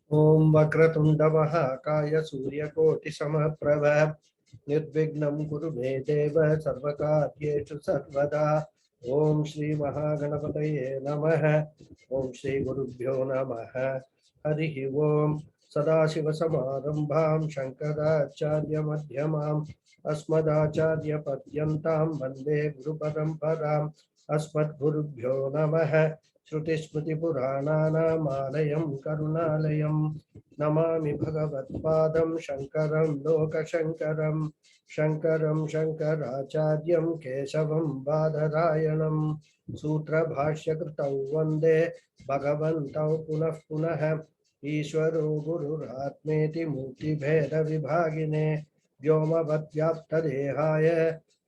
Om Vakratunda Mahakaya Suryakoti Samaprabha Nirvignam Guru Deva Sarvakaryeshu Sarvada Om Shri Mahaganapataye Namaha Om Shri Gurubhyo Namaha Harihi Om Sadashiva Samarambham Shankaracharya Madhyamam Asmadacharya Padyantam Vande Guru Paramparam Asmad Gurubhyo Namaha श्रुतिस्मृतिपुराणानामालयं करुणालयं Namami भगवत्पादं शङ्करं लोकशङ्करं शङ्करं शङ्कराचार्यं केशवं बादरायणं सूत्रभाष्यकृतौ वन्दे भगवन्तौ पुनः पुनः ईश्वरो गुरुरात्मेति मूर्तिभेदविभागिने व्योमवद्व्याप्तदेहाय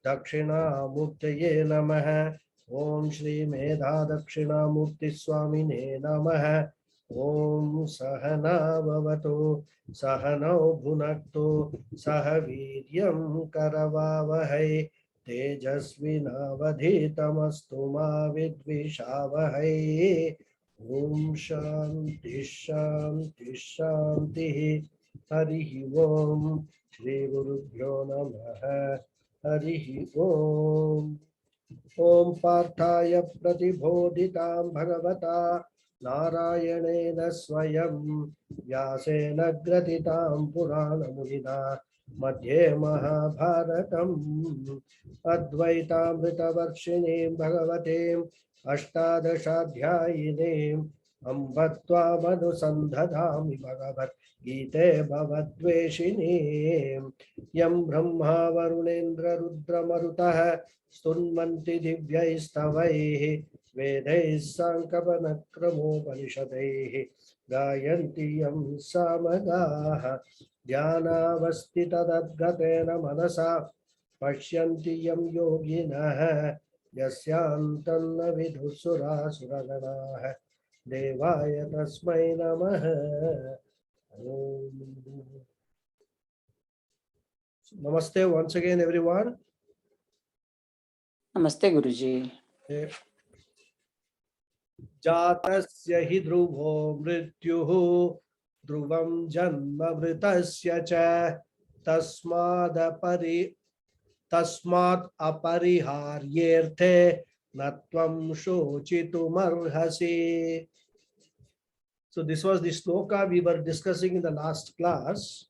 दक्षिणामूर्तये नमः। ओम श्री मेधा दक्षिणामूर्ति स्वामिने नमः। ओम सहना भवतु सहनौ भुनक्तु सह वीर्यं करवावहै तेजस्विनावधीतमस्तु मा विद्विषावहै। ओम शांति शांति शांति। हरिः ओम श्री गुरुभ्यो नमः। हरिः ओम। ओम पार्थाय प्रतिबोधितां भगवता नारायणेन स्वयं व्यासेन ग्रथितां पुराणमुनिना मध्ये महाभारतम् अद्वैतामृतवर्षिणीं भगवतीम् अष्टादशाध्यायिनीम् अम्ब त्वामनुसन्धधामि भगवद्गीते भवद्वेषिणीम् यं ब्रह्मा वरुणेन्द्र रुद्रमरुतः स्तुन्वन्ति दिव्यैस्तवैः वेदैः साङ्कपनक्रमोपनिषदैः गायन्ति यं सामगाः ध्यानावस्थिततद्गतेन मनसा पश्यन्ति यं योगिनः यस्यान्तं न विदुःसुरासुरगणाः देवाय तस्मै नमः। Namaste once again everyone. Namaste Guruji. जातस्य हि ध्रुवो मृत्युः ध्रुवं जन्म मृतस्य च तस्मात् अपरिहार्येऽर्थे न त्वं शोचितुमर्हसि. So this was the sloka we were discussing in the last class.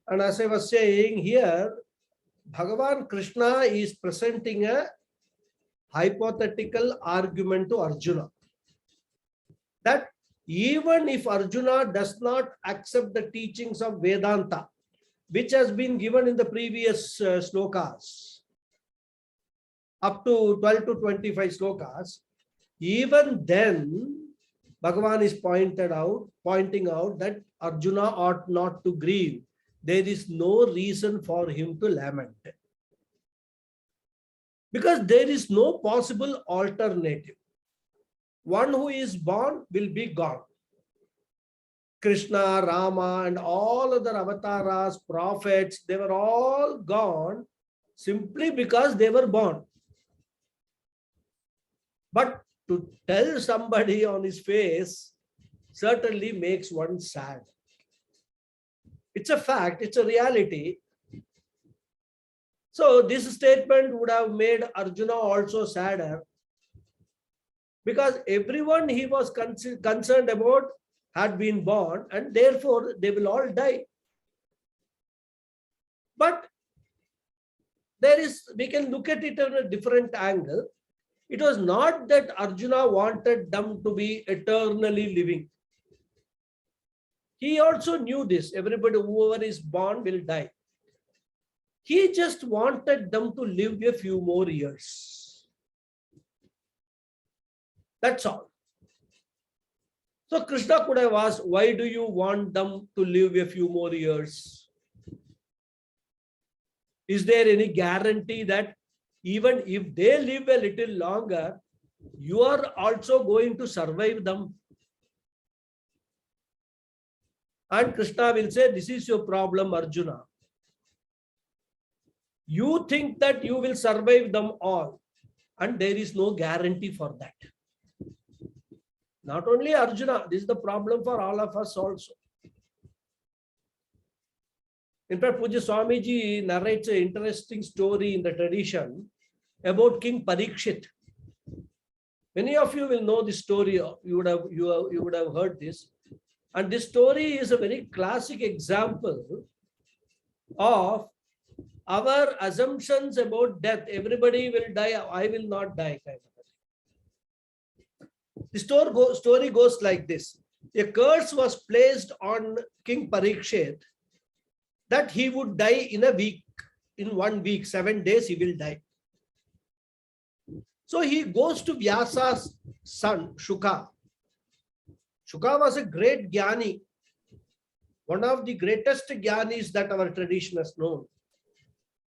And as I was saying here, Bhagavan Krishna is presenting a hypothetical argument to Arjuna. That even if Arjuna does not accept the teachings of Vedanta, which has been given in the previous slokas, up to 12 to 25 slokas, even then, Bhagavan is pointing out that Arjuna ought not to grieve. There is no reason for him to lament. Because there is no possible alternative. One who is born will be gone. Krishna, Rama, and all other avatars, prophets, they were all gone simply because they were born. But to tell somebody on his face certainly makes one sad. It's a fact, it's a reality. So this statement would have made Arjuna also sadder, because everyone he was concerned about had been born, and therefore they will all die. But we can look at it on a different angle. It was not that Arjuna wanted them to be eternally living. He also knew this. Everybody, whoever is born will die. He just wanted them to live a few more years. That's all. So Krishna could have asked, why do you want them to live a few more years? Is there any guarantee that even if they live a little longer, you are also going to survive them? And Krishna will say, this is your problem, Arjuna. You think that you will survive them all, and there is no guarantee for that. Not only Arjuna, this is the problem for all of us also. In fact, Puja Swamiji narrates an interesting story in the tradition about King Parikshit. Many of you will know this story. You would have heard this. And this story is a very classic example of our assumptions about death. Everybody will die, I will not die, kind of. The story goes like this. A curse was placed on King Parikshit that he would die in a week, in 1 week, 7 days he will die. So he goes to Vyasa's son, Shuka. Shuka was a great Jnani, one of the greatest Jnanis that our tradition has known.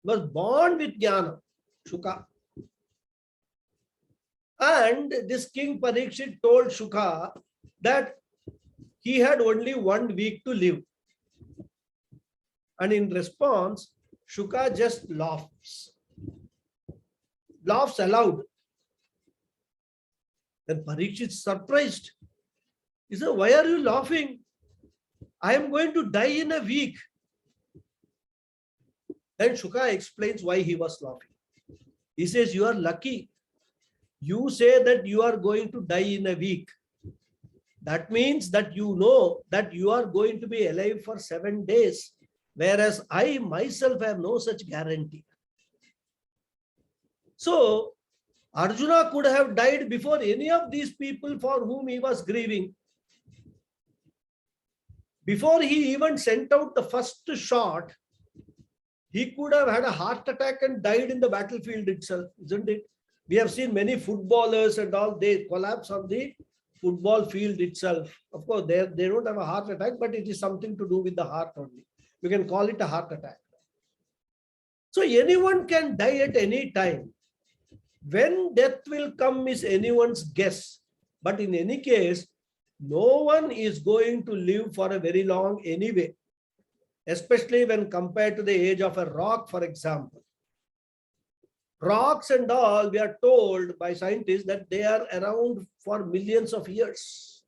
He was born with Jnana, Shuka. And this King Parikshit told Shuka that he had only 1 week to live. And in response, Shuka just laughs aloud. Then Parikshit is surprised. He said, why are you laughing? I am going to die in a week. Then Shuka explains why he was laughing. He says, you are lucky. You say that you are going to die in a week. That means that you know that you are going to be alive for 7 days. Whereas I myself have no such guarantee. So Arjuna could have died before any of these people for whom he was grieving. Before he even sent out the first shot, he could have had a heart attack and died in the battlefield itself, isn't it? We have seen many footballers and all, they collapse on the football field itself. Of course, they don't have a heart attack, but it is something to do with the heart only. We can call it a heart attack. So anyone can die at any time. When death will come is anyone's guess. But in any case, no one is going to live for a very long anyway, especially when compared to the age of a rock, for example. Rocks and all, we are told by scientists that they are around for millions of years.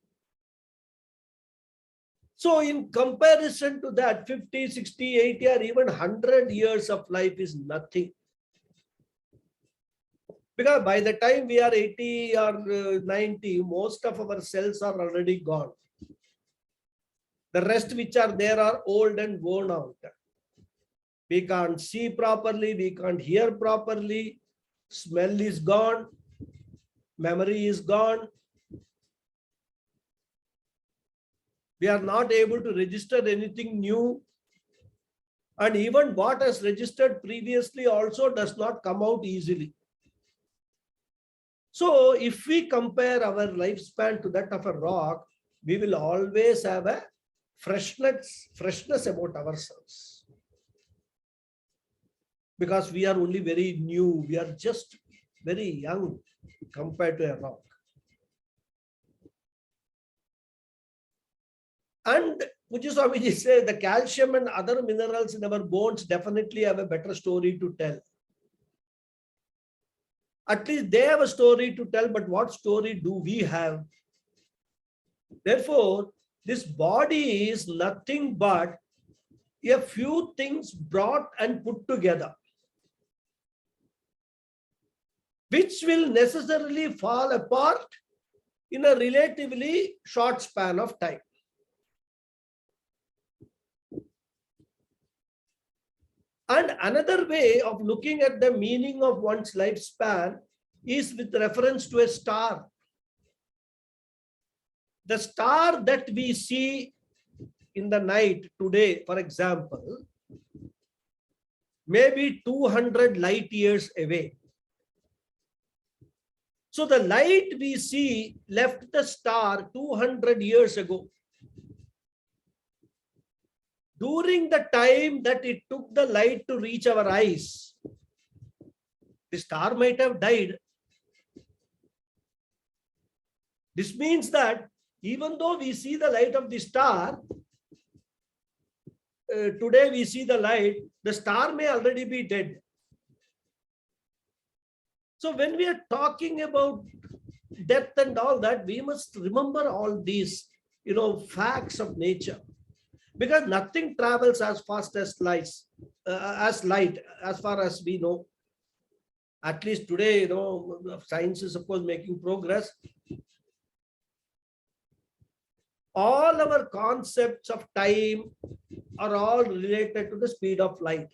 So in comparison to that, 50, 60, 80 or even 100 years of life is nothing. Because by the time we are 80 or 90, most of our cells are already gone. The rest which are there are old and worn out. We can't see properly, we can't hear properly, smell is gone, memory is gone. We are not able to register anything new. And even what has registered previously also does not come out easily. So if we compare our lifespan to that of a rock, we will always have a freshness about ourselves. Because we are only very new, we are just very young compared to a rock. And Puja Swamiji says the calcium and other minerals in our bones definitely have a better story to tell. At least they have a story to tell, but what story do we have? Therefore, this body is nothing but a few things brought and put together, which will necessarily fall apart in a relatively short span of time. And another way of looking at the meaning of one's lifespan is with reference to a star. The star that we see in the night today, for example, may be 200 light years away. So the light we see left the star 200 years ago. During the time that it took the light to reach our eyes, the star might have died. This means that even though we see the light of the star, today we see the light, the star may already be dead. So when we are talking about death and all that, we must remember all these, facts of nature, because nothing travels as fast as light, as far as we know. At least today, science is of course making progress. All our concepts of time are all related to the speed of light.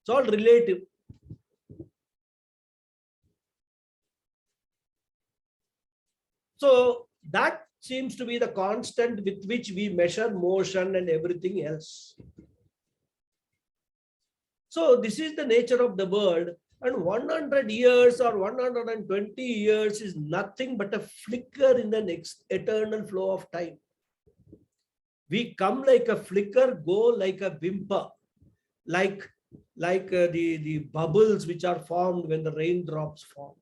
It's all relative. So that seems to be the constant with which we measure motion and everything else. So this is the nature of the world, and 100 years or 120 years is nothing but a flicker in the next eternal flow of time. We come like a flicker, go like a whimper, like the bubbles which are formed when the raindrops form.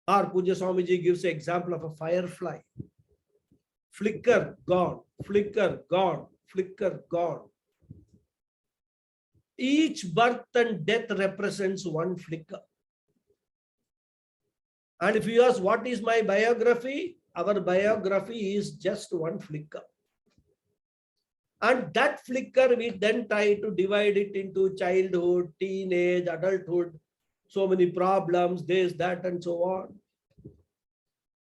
Our Puja Swamiji gives an example of a firefly. Flicker, gone, flicker, gone, flicker, gone. Each birth and death represents one flicker. And if you ask, what is my biography? Our biography is just one flicker. And that flicker, we then try to divide it into childhood, teenage, adulthood, so many problems, this, that, and so on.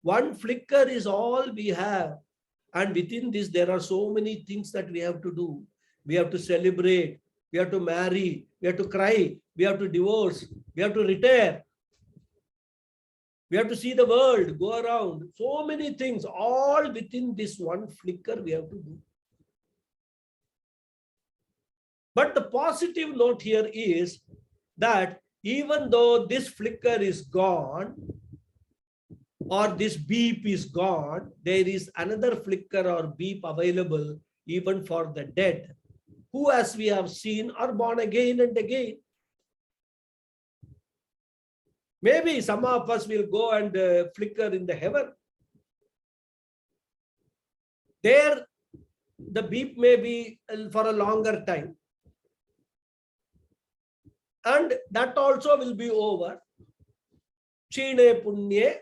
One flicker is all we have. And within this, there are so many things that we have to do. We have to celebrate. We have to marry. We have to cry. We have to divorce. We have to retire. We have to see the world, go around. So many things, all within this one flicker we have to do. But the positive note here is that even though this flicker is gone, or this beep is gone, there is another flicker or beep available even for the dead, who, as we have seen, are born again and again. Maybe some of us will go and flicker in the heaven. There, the beep may be for a longer time. And that also will be over. Chine punye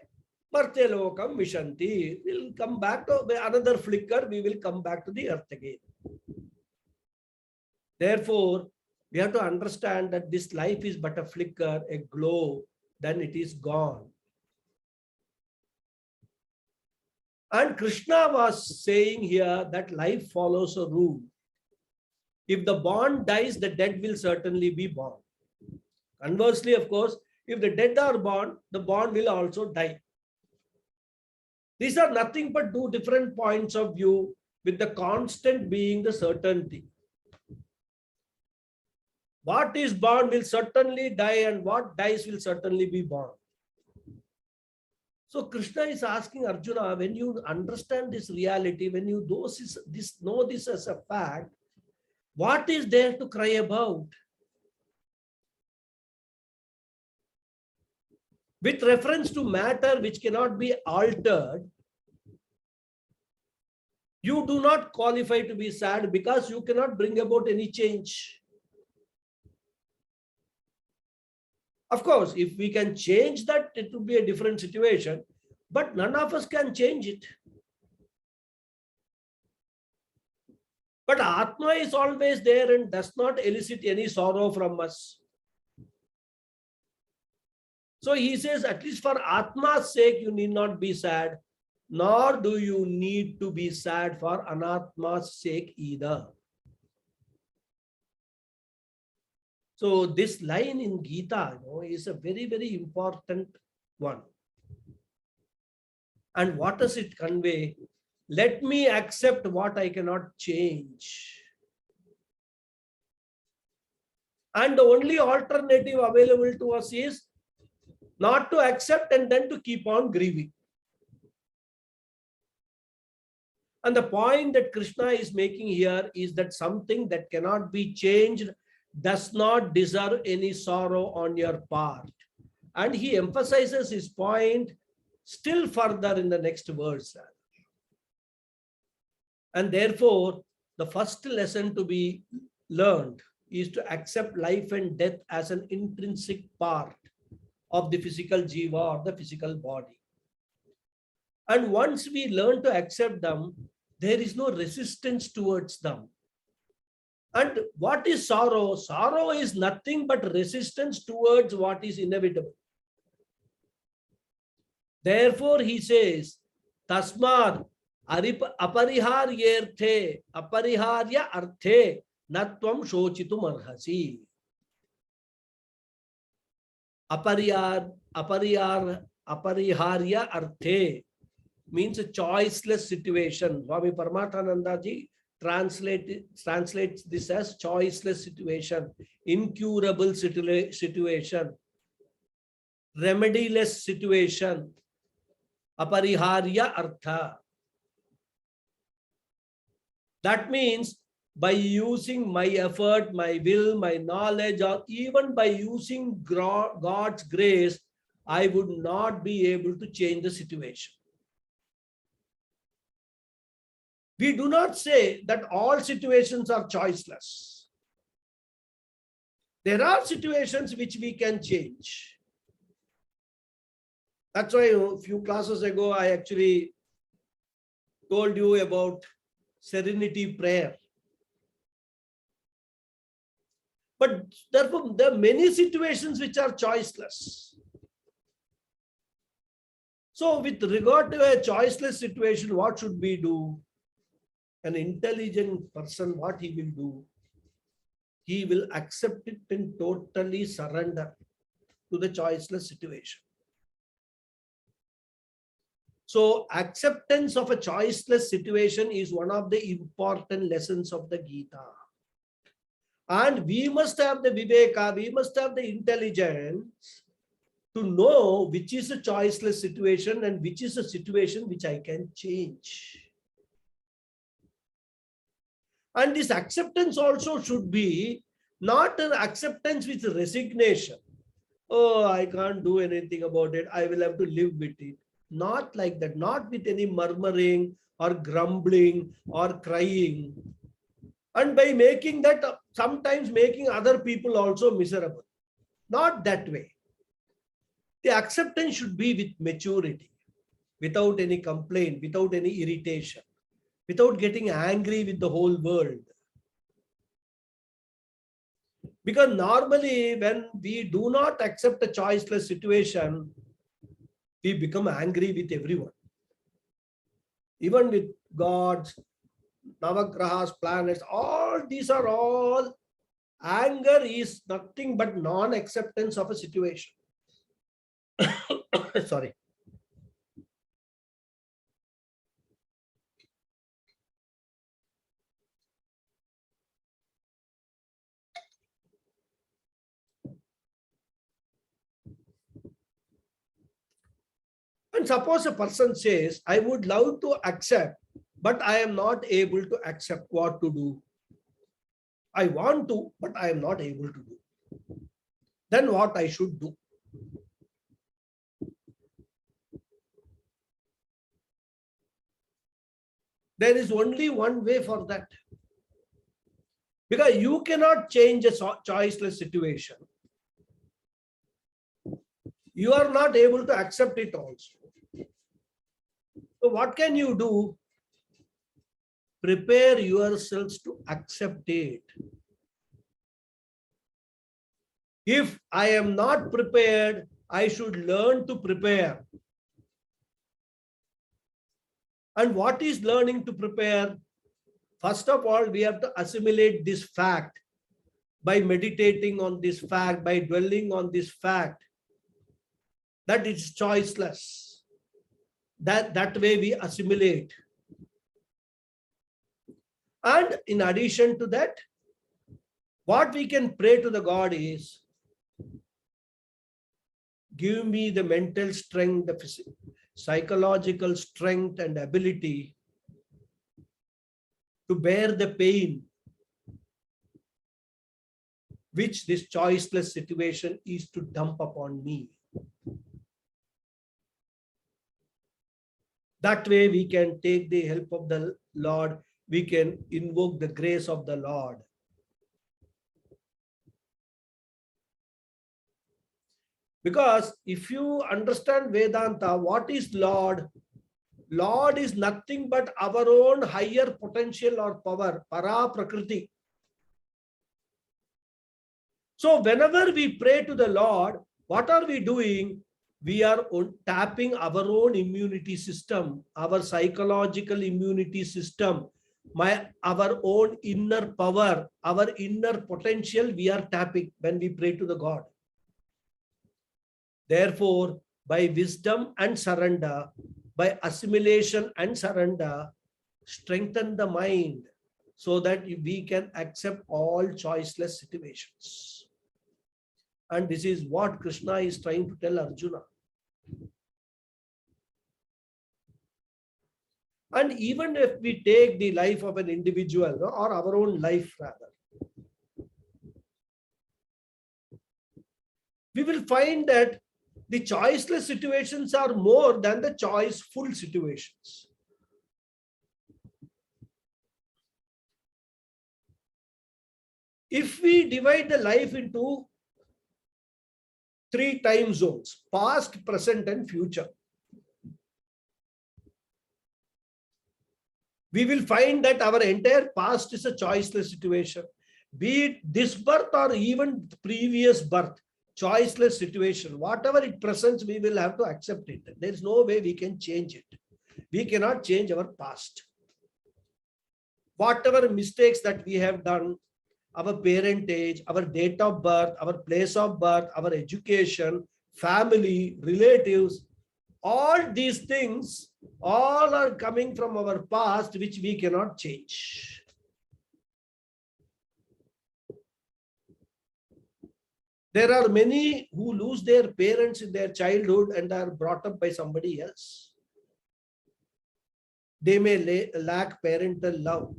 martelokam vishanti. We'll come back to another flicker. We will come back to the earth again. Therefore, we have to understand that this life is but a flicker, a glow, then it is gone. And Krishna was saying here that life follows a rule. If the born dies, the dead will certainly be born. Conversely, of course, if the dead are born, the born will also die. These are nothing but two different points of view, with the constant being the certainty. What is born will certainly die, and what dies will certainly be born. So Krishna is asking Arjuna, when you understand this reality, when you know this as a fact, what is there to cry about? With reference to matter which cannot be altered, you do not qualify to be sad, because you cannot bring about any change. Of course, if we can change that, it would be a different situation, but none of us can change it. But Atma is always there and does not elicit any sorrow from us. So he says, at least for Atma's sake, you need not be sad, nor do you need to be sad for Anatma's sake either. So this line in Gita, is a very, very important one. And what does it convey? Let me accept what I cannot change. And the only alternative available to us is not to accept and then to keep on grieving. And the point that Krishna is making here is that something that cannot be changed does not deserve any sorrow on your part. And he emphasizes his point still further in the next verse. And therefore, the first lesson to be learned is to accept life and death as an intrinsic part of the physical jiva or the physical body. And once we learn to accept them, there is no resistance towards them. And what is sorrow? Sorrow is nothing but resistance towards what is inevitable. Therefore, he says, Tasmad apariharyarthe apariharya arthe natvam shochitum arhasi. Apariharya arthe means a choiceless situation. Swami Paramathananda ji translates this as choiceless situation, incurable situation, remediless situation. Apariharya artha. That means by using my effort, my will, my knowledge, or even by using God's grace, I would not be able to change the situation. We do not say that all situations are choiceless. There are situations which we can change. That's why a few classes ago, I actually told you about serenity prayer. But therefore, there are many situations which are choiceless. So with regard to a choiceless situation, what should we do? An intelligent person, what he will do? He will accept it and totally surrender to the choiceless situation. So acceptance of a choiceless situation is one of the important lessons of the Gita. And we must have the viveka, we must have the intelligence to know which is a choiceless situation and which is a situation which I can change. And this acceptance also should be not an acceptance with resignation. Oh, I can't do anything about it. I will have to live with it. Not like that, not with any murmuring or grumbling or crying. And by making that, sometimes making other people also miserable. Not that way. The acceptance should be with maturity, without any complaint, without any irritation, without getting angry with the whole world. Because normally when we do not accept a choiceless situation, we become angry with everyone. Even with gods, Navagrahas, planets, all these are all, anger is nothing but non-acceptance of a situation. Sorry. And suppose a person says, I would love to accept, but I am not able to accept. What to do? I want to, but I am not able to do. Then what I should do? There is only one way for that. Because you cannot change a choiceless situation. You are not able to accept it also. So what can you do? Prepare yourselves to accept it. If I am not prepared, I should learn to prepare. And what is learning to prepare? First of all, we have to assimilate this fact by meditating on this fact, by dwelling on this fact, that it's choiceless. That way we assimilate. And in addition to that, what we can pray to the God is, give me the mental strength, the psychological strength and ability to bear the pain which this choiceless situation is to dump upon me. That way we can take the help of the Lord. We can invoke the grace of the Lord. Because if you understand Vedanta, what is Lord? Lord is nothing but our own higher potential or power, para prakriti. So whenever we pray to the Lord, what are we doing? We are tapping our own immunity system, our psychological immunity system, our own inner power, our inner potential we are tapping when we pray to the God. Therefore, by wisdom and surrender, by assimilation and surrender, strengthen the mind so that we can accept all choiceless situations. And this is what Krishna is trying to tell Arjuna. And even if we take the life of an individual, or our own life rather, we will find that the choiceless situations are more than the choiceful situations. If we divide the life into 3 time zones, past, present, and future, we will find that our entire past is a choiceless situation. Be it this birth or even previous birth, choiceless situation. Whatever it presents, we will have to accept it. There is no way we can change it. We cannot change our past. Whatever mistakes that we have done, our parentage, our date of birth, our place of birth, our education, family, relatives, all these things, all are coming from our past, which we cannot change. There are many who lose their parents in their childhood and are brought up by somebody else. They may lack parental love.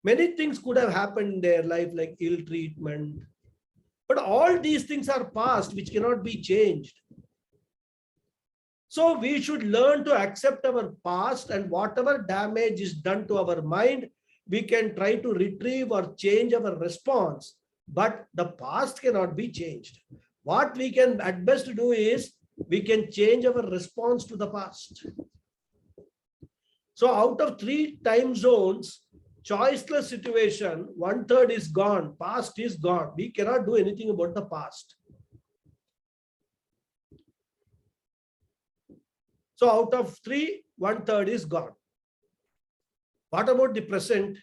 Many things could have happened in their life, like ill treatment. But all these things are past, which cannot be changed. So we should learn to accept our past, and whatever damage is done to our mind, we can try to retrieve or change our response. But the past cannot be changed. What we can at best do is, we can change our response to the past. So out of 3 time zones, choiceless situation, 1/3 is gone, past is gone. We cannot do anything about the past. So out of 3, 1/3 is gone. What about the present?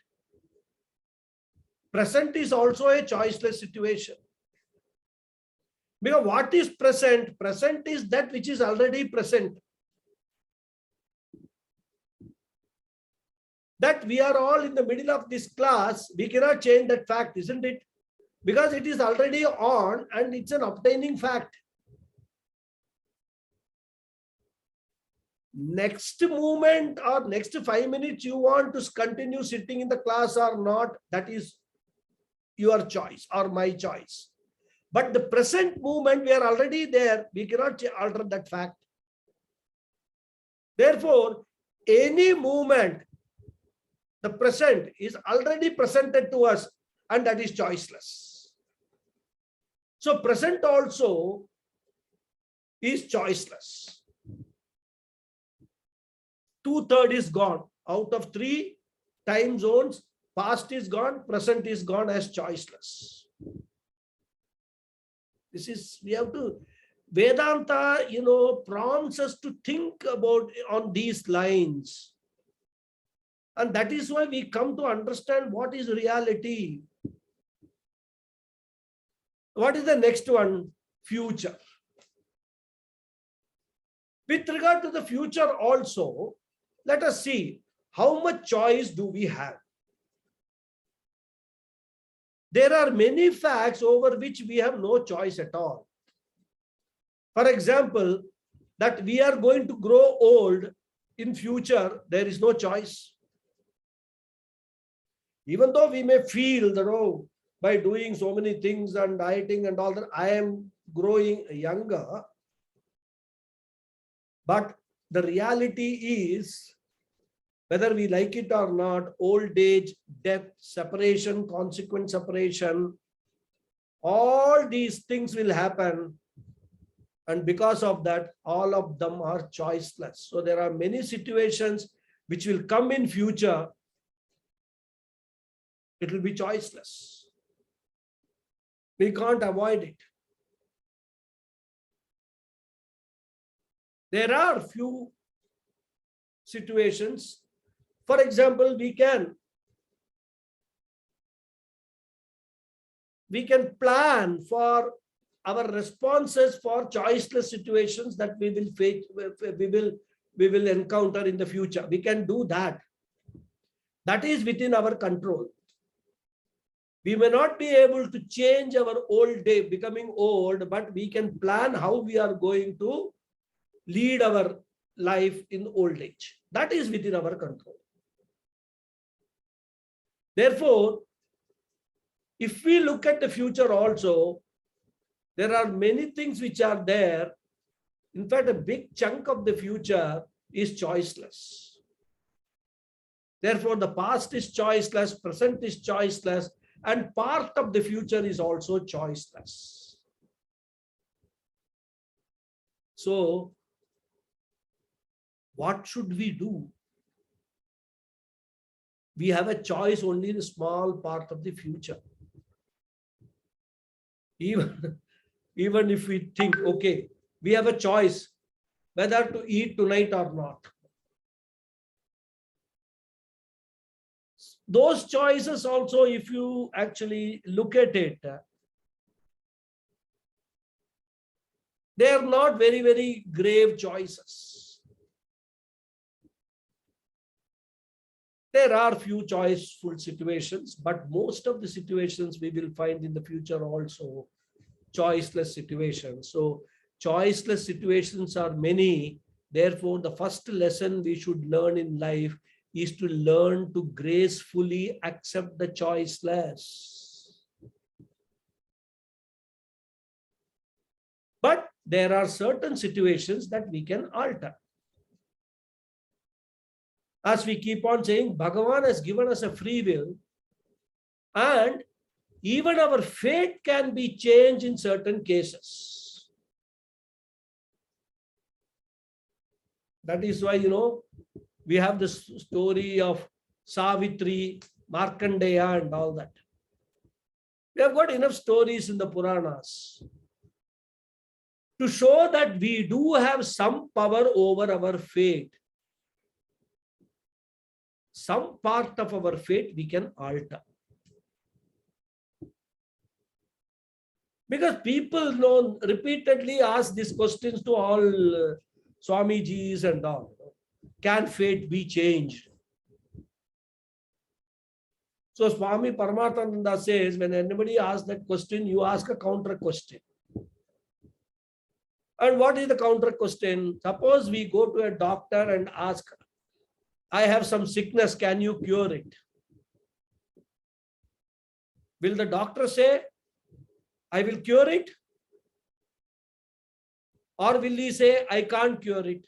Present is also a choiceless situation. Because what is present? Present is that which is already present. That we are all in the middle of this class, we cannot change that fact, isn't it? Because it is already on and it's an obtaining fact. Next moment or next 5 minutes, you want to continue sitting in the class or not, that is your choice or my choice. But the present moment, we are already there. We cannot alter that fact. Therefore, any movement, the present is already presented to us, and that is choiceless. So present also is choiceless. 2/3 is gone. Out of 3 time zones, past is gone, present is gone as choiceless. This is, we have to, Vedanta, prompts us to think about on these lines. And that is why we come to understand what is reality. What is the next one? Future. With regard to the future also, let us see how much choice do we have. There are many facts over which we have no choice at all. For example, that we are going to grow old in future, there is no choice. Even though we may feel that, oh, by doing so many things and dieting and all that, I am growing younger. But the reality is, whether we like it or not, old age, death, separation, consequent separation, All these things will happen. And because of that, all of them are choiceless. So there are many situations which will come in future. It will be choiceless. We can't avoid it. There are few situations. For example, we can plan for our responses for choiceless situations that we will face, we will encounter in the future. We can do that. That is within our control. We may not be able to change our old day, becoming old, but we can plan how we are going to lead our life in old age. That is within our control. Therefore, if we look at the future also, there are many things which are there. In fact, a big chunk of the future is choiceless. Therefore, the past is choiceless, present is choiceless, and part of the future is also choiceless. So, what should we do? We have a choice only in a small part of the future. Even if we think, okay, we have a choice whether to eat tonight or not. Those choices also, if you actually look at it, they are not very, very grave choices. There are few choiceful situations, but most of the situations we will find in the future also choiceless situations. So choiceless situations are many. Therefore, the first lesson we should learn in life is to learn to gracefully accept the choiceless. But there are certain situations that we can alter. As we keep on saying, Bhagavan has given us a free will, and even our fate can be changed in certain cases. That is why, we have this story of Savitri, Markandeya and all that. We have got enough stories in the Puranas to show that we do have some power over our fate. Some part of our fate we can alter. Because people repeatedly ask these questions to all Swamijis and all. Can fate be changed? So Swami Paramatmananda says, when anybody asks that question, you ask a counter question. And what is the counter question? Suppose we go to a doctor and ask, I have some sickness, can you cure it? Will the doctor say, I will cure it? Or will he say, I can't cure it?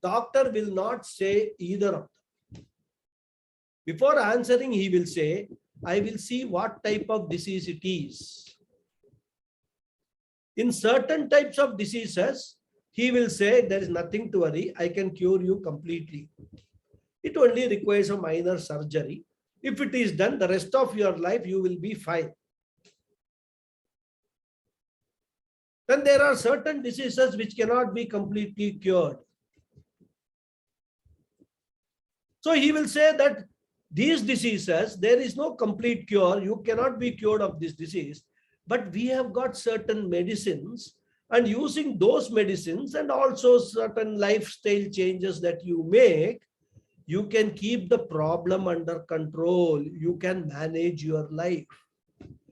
Doctor will not say either of them. Before answering, he will say, I will see what type of disease it is. In certain types of diseases, he will say, there is nothing to worry, I can cure you completely. It only requires a minor surgery. If it is done, the rest of your life, you will be fine. Then there are certain diseases which cannot be completely cured. So he will say that these diseases, there is no complete cure. You cannot be cured of this disease. But we have got certain medicines, and using those medicines and also certain lifestyle changes that you make, you can keep the problem under control. You can manage your life.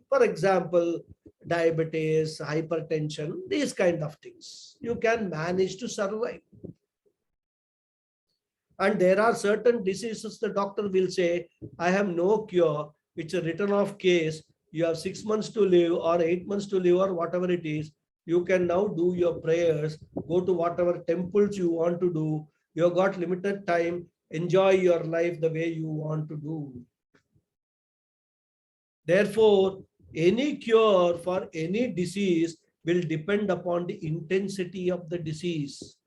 For example, diabetes, hypertension, these kind of things. You can manage to survive. And there are certain diseases the doctor will say, I have no cure. It's a written off case. You have 6 months to live or 8 months to live or whatever it is. You can now do your prayers, go to whatever temples you want to do. You have got limited time. Enjoy your life the way you want to do. Therefore, Any cure for any disease will depend upon the intensity of the disease,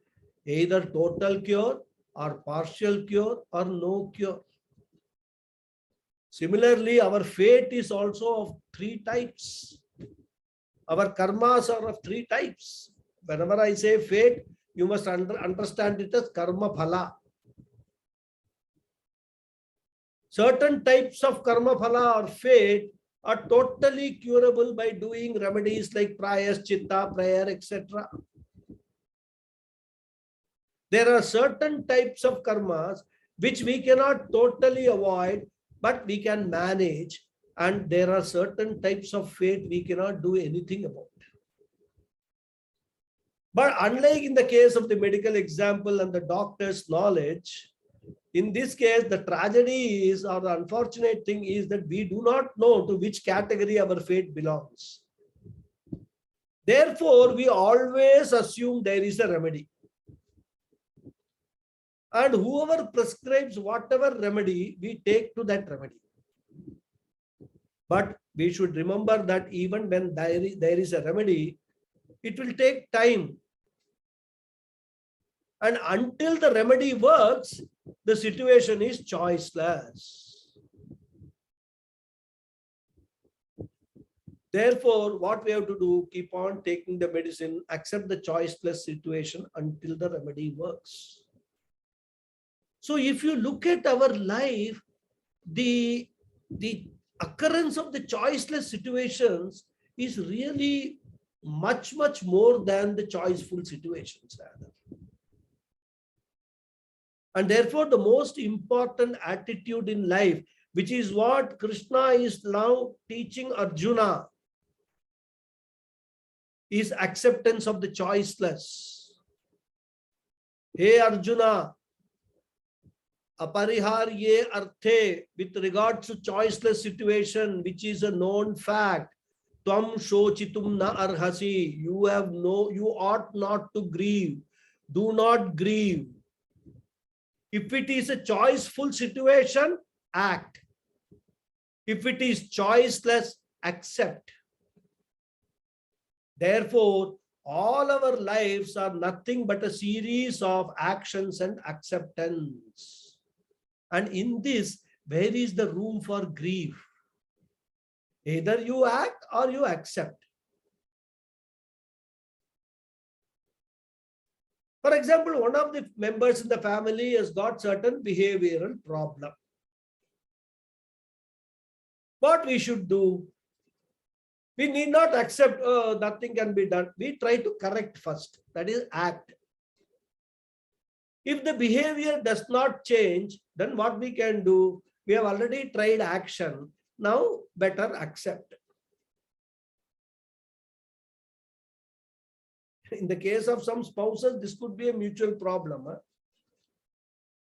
either total cure or partial cure or no cure. Similarly, our fate is also of three types. Our karmas are of three types. Whenever I say fate, you must understand it as karma phala. Certain types of karma phala or fate are totally curable by doing remedies like prayas, chitta, prayer, etc. There are certain types of karmas which we cannot totally avoid, but we can manage. And there are certain types of fate we cannot do anything about. But unlike in the case of the medical example and the doctor's knowledge, in this case, the tragedy is, or the unfortunate thing is, that we do not know to which category our fate belongs. Therefore, we always assume there is a remedy. And whoever prescribes whatever remedy, we take to that remedy. But we should remember that even when there is a remedy, it will take time. And until the remedy works, the situation is choiceless. Therefore, what we have to do, keep on taking the medicine, accept the choiceless situation until the remedy works. So if you look at our life, the occurrence of the choiceless situations is really much more than the choiceful situations rather. And therefore, the most important attitude in life, which is what Krishna is now teaching Arjuna, is acceptance of the choiceless. Hey Arjuna, apariharye arthe, with regards to choiceless situation, which is a known fact, tvam shochitum na arhasi, you ought not to grieve. Do not grieve. If it is a choiceful situation, act. If it is choiceless, accept. Therefore, all our lives are nothing but a series of actions and acceptance. And in this, where is the room for grief? Either you act or you accept. For example, one of the members in the family has got certain behavioral problem. What we should do? We need not accept, oh, nothing can be done. We try to correct first. That is act. If the behavior does not change, then what we can do? We have already tried action. Now, better accept. In the case of some spouses, this could be a mutual problem.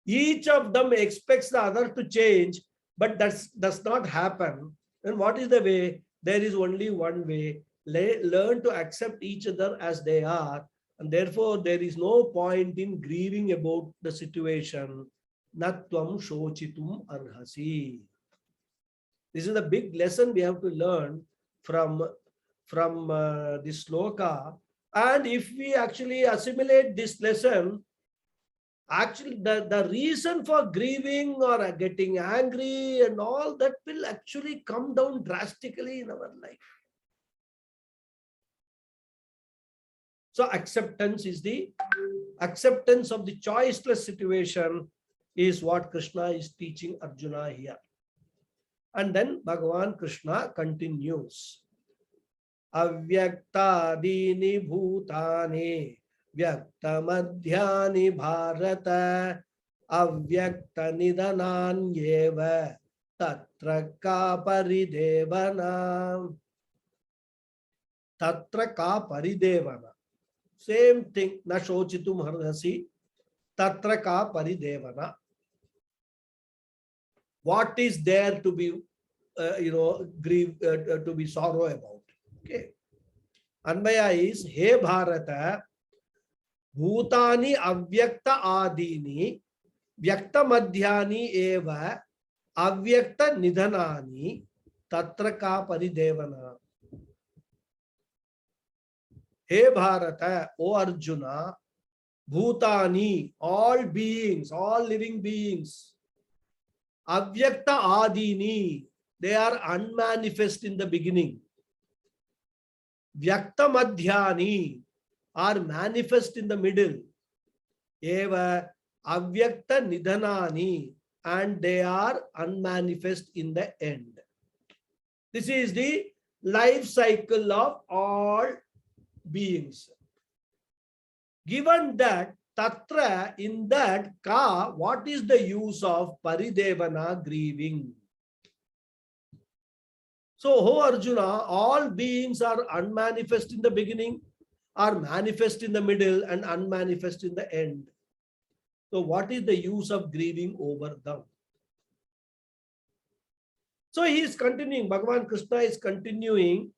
Each of them expects the other to change, but that does not happen. Then what is the way? There is only one way. Learn to accept each other as they are. And therefore, there is no point in grieving about the situation. Natvam shochitum arhasi. This is the big lesson we have to learn from this sloka. And if we actually assimilate this lesson, actually the reason for grieving or getting angry and all that will actually come down drastically in our life. So acceptance of the choiceless situation is what Krishna is teaching Arjuna here. And then Bhagavan Krishna continues. Avyaktadini bhutani vyakta madhyani bharata avyakta nidananyeva tatra ka paridevana. Tatra ka paridevana. Same thing. Na shochitum harhasi. Tatra ka paridevana. What is there to be, grieve, to be sorrow about? Okay. Anvaya is, He Bharata, Bhutani avyakta adini, vyakta madhyani eva, avyakta nidhanani, tatra ka paridevana. He Bharata, O Arjuna, Bhutani, all beings, all living beings, Avyakta Adini, they are unmanifest in the beginning. Vyakta Madhyani are manifest in the middle. Eva Avyakta Nidhanani, and they are unmanifest in the end. This is the life cycle of all beings. Given that, tatra, in that, ka, what is the use of paridevana, grieving? So, O Arjuna, all beings are unmanifest in the beginning, are manifest in the middle, and unmanifest in the end. So, what is the use of grieving over them? So, he is continuing, Bhagavan Krishna is continuing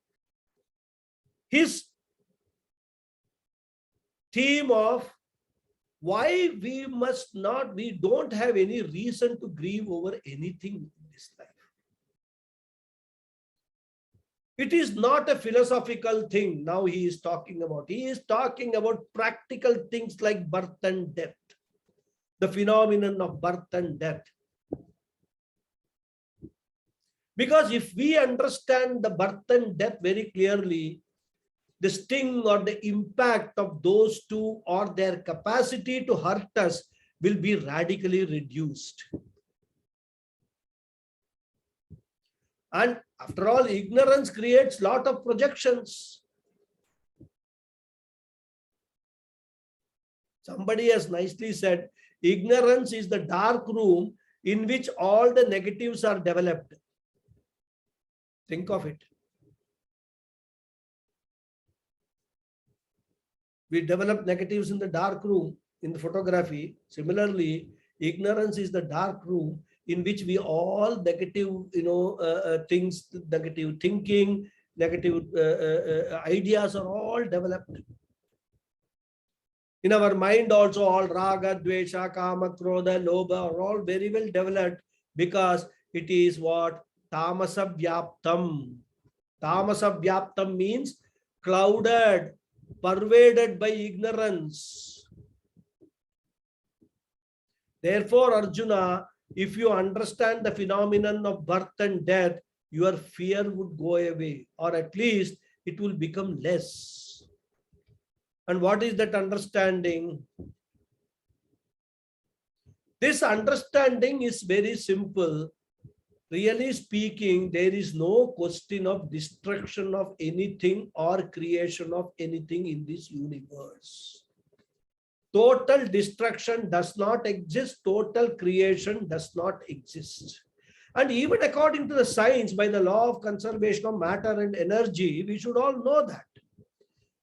his theme of why we don't have any reason to grieve over anything in this life. It is not a philosophical thing now he is talking about. He is talking about practical things like birth and death, the phenomenon of birth and death. Because if we understand the birth and death very clearly, the sting or the impact of those two or their capacity to hurt us will be radically reduced. And after all, ignorance creates a lot of projections. Somebody has nicely said, ignorance is the dark room in which all the negatives are developed. Think of it. We develop negatives in the dark room in the photography. Similarly, ignorance is the dark room in which we all negative, things, negative thinking, negative ideas are all developed. In our mind also, all raga, dvesha, kama, krodha, lobha are all very well developed because it is what? Tamasa vyaptam. Tamasa vyaptam means clouded, pervaded by ignorance. Therefore, Arjuna, if you understand the phenomenon of birth and death, your fear would go away, or at least it will become less. And what is that understanding? This understanding is very simple. Really speaking, there is no question of destruction of anything or creation of anything in this universe. Total destruction does not exist. Total creation does not exist. And even according to the science, by the law of conservation of matter and energy, we should all know that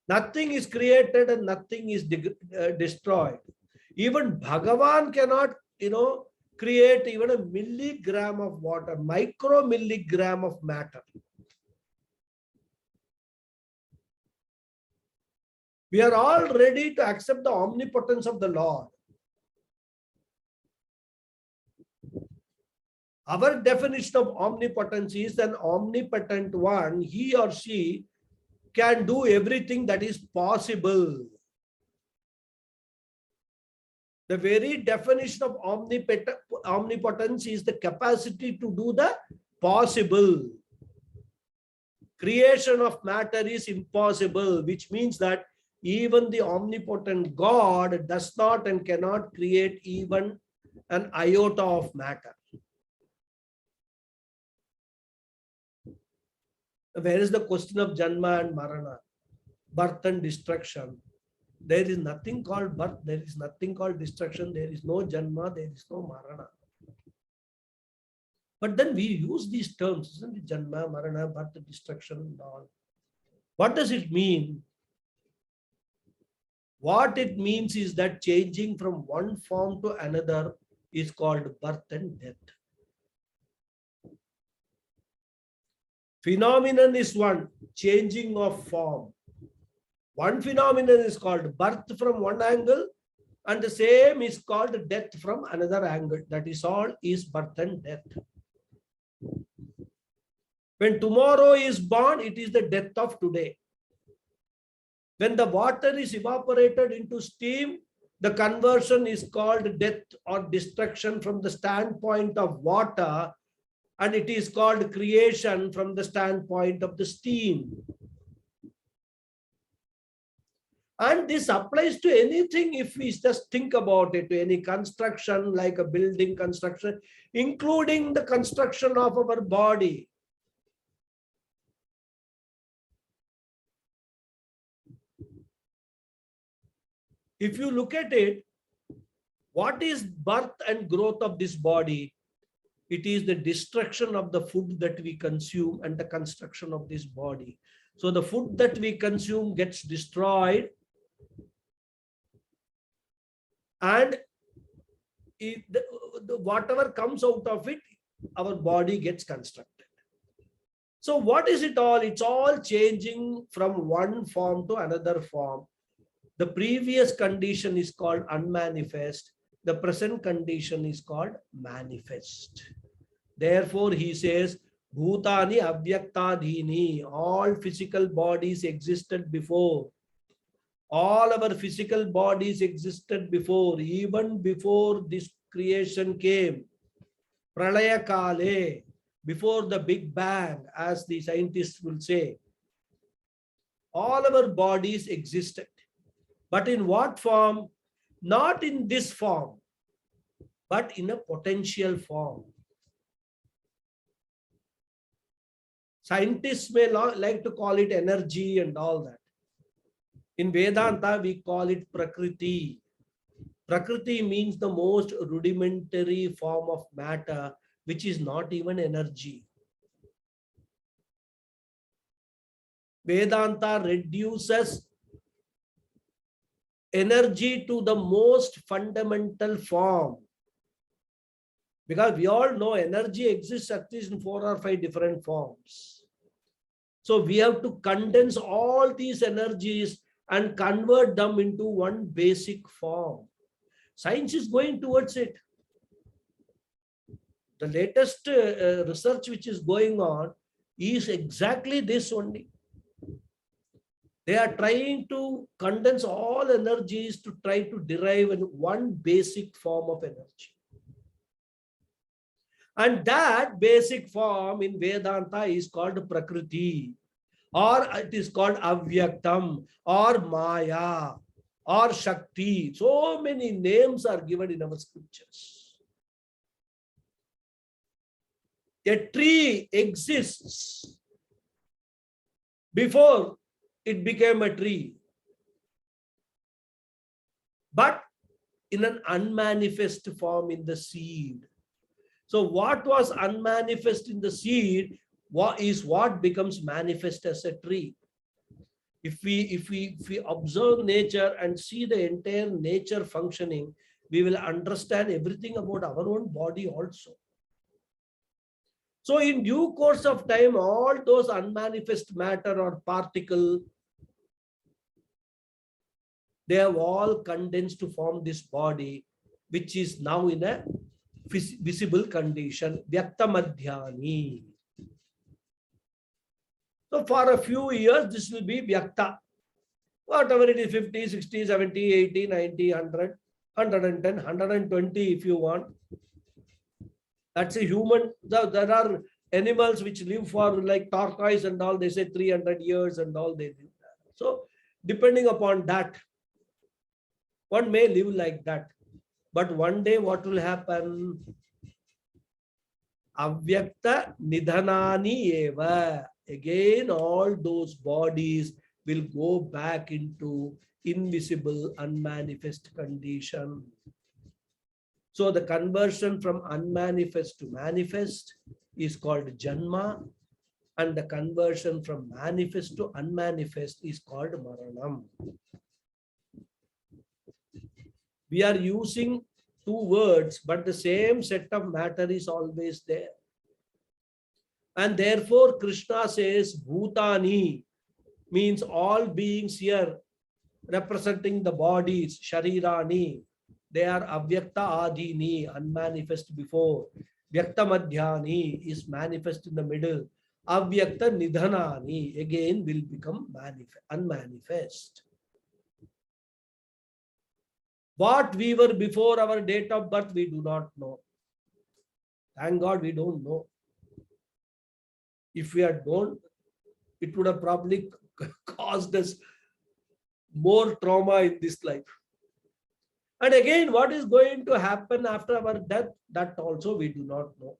nothing is created and nothing is destroyed. Even Bhagavan cannot, create even a milligram of water, micromilligram of matter. We are all ready to accept the omnipotence of the Lord. Our definition of omnipotence is an omnipotent one. He or she can do everything that is possible. The very definition of omnipotence is the capacity to do the possible. Creation of matter is impossible, which means that even the omnipotent God does not and cannot create even an iota of matter. Where is the question of Janma and Marana, birth and destruction? There is nothing called birth, there is nothing called destruction, there is no Janma, there is no Marana. But then we use these terms, isn't it? Janma, Marana, birth, destruction, and all. What does it mean? What it means is that changing from one form to another is called birth and death. Phenomenon is one, changing of form. One phenomenon is called birth from one angle, and the same is called death from another angle. That is all is birth and death. When tomorrow is born, it is the death of today. When the water is evaporated into steam, the conversion is called death or destruction from the standpoint of water, and it is called creation from the standpoint of the steam. And this applies to anything if we just think about it, to any construction like a building construction, including the construction of our body. If you look at it, what is birth and growth of this body? It is the destruction of the food that we consume and the construction of this body. So the food that we consume gets destroyed, and whatever comes out of it, our body gets constructed. So what is it all? It's all changing from one form to another form. The previous condition is called unmanifest. The present condition is called manifest. Therefore, he says, Bhutani Avyaktadhini, all physical bodies existed before. All our physical bodies existed before, even before this creation came. Pralaya Kale, before the Big Bang, as the scientists will say. All our bodies existed. But in what form? Not in this form, but in a potential form. Scientists may like to call it energy and all that. In Vedanta, we call it Prakriti. Prakriti means the most rudimentary form of matter, which is not even energy. Vedanta reduces energy to the most fundamental form. Because we all know energy exists at least in 4 or 5 different forms. So we have to condense all these energies and convert them into one basic form. Science is going towards it. The latest research which is going on is exactly this only. They are trying to condense all energies to try to derive one basic form of energy. And that basic form in Vedanta is called Prakriti, or it is called Avyaktam, or Maya, or Shakti. So many names are given in our scriptures. A tree exists before it became a tree, but in an unmanifest form in the seed. So what was unmanifest in the seed is what becomes manifest as a tree. If we observe nature and see the entire nature functioning, we will understand everything about our own body also. So in due course of time, all those unmanifest matter or particle, they have all condensed to form this body, which is now in a visible condition, Vyaktamadhyani. So for a few years, this will be Vyakta. Whatever it is, 50, 60, 70, 80, 90, 100, 110, 120 if you want. That's a human. There are animals which live for like tortoise and all, they say 300 years and all they live. So depending upon that, one may live like that. But one day what will happen? Avyakta nidhanani eva. Again, all those bodies will go back into invisible, unmanifest condition. So the conversion from unmanifest to manifest is called Janma, and the conversion from manifest to unmanifest is called Maranam. We are using two words, but the same set of matter is always there. And therefore, Krishna says, Bhutani means all beings here, representing the bodies, Sharirani. They are Avyakta Adini, unmanifest before. Vyakta Madhyani is manifest in the middle. avyakta nidhanani again will become unmanifest. What we were before our date of birth, we do not know. Thank God we don't know. If we had known, it would have probably caused us more trauma in this life. And again, what is going to happen after our death, that also we do not know.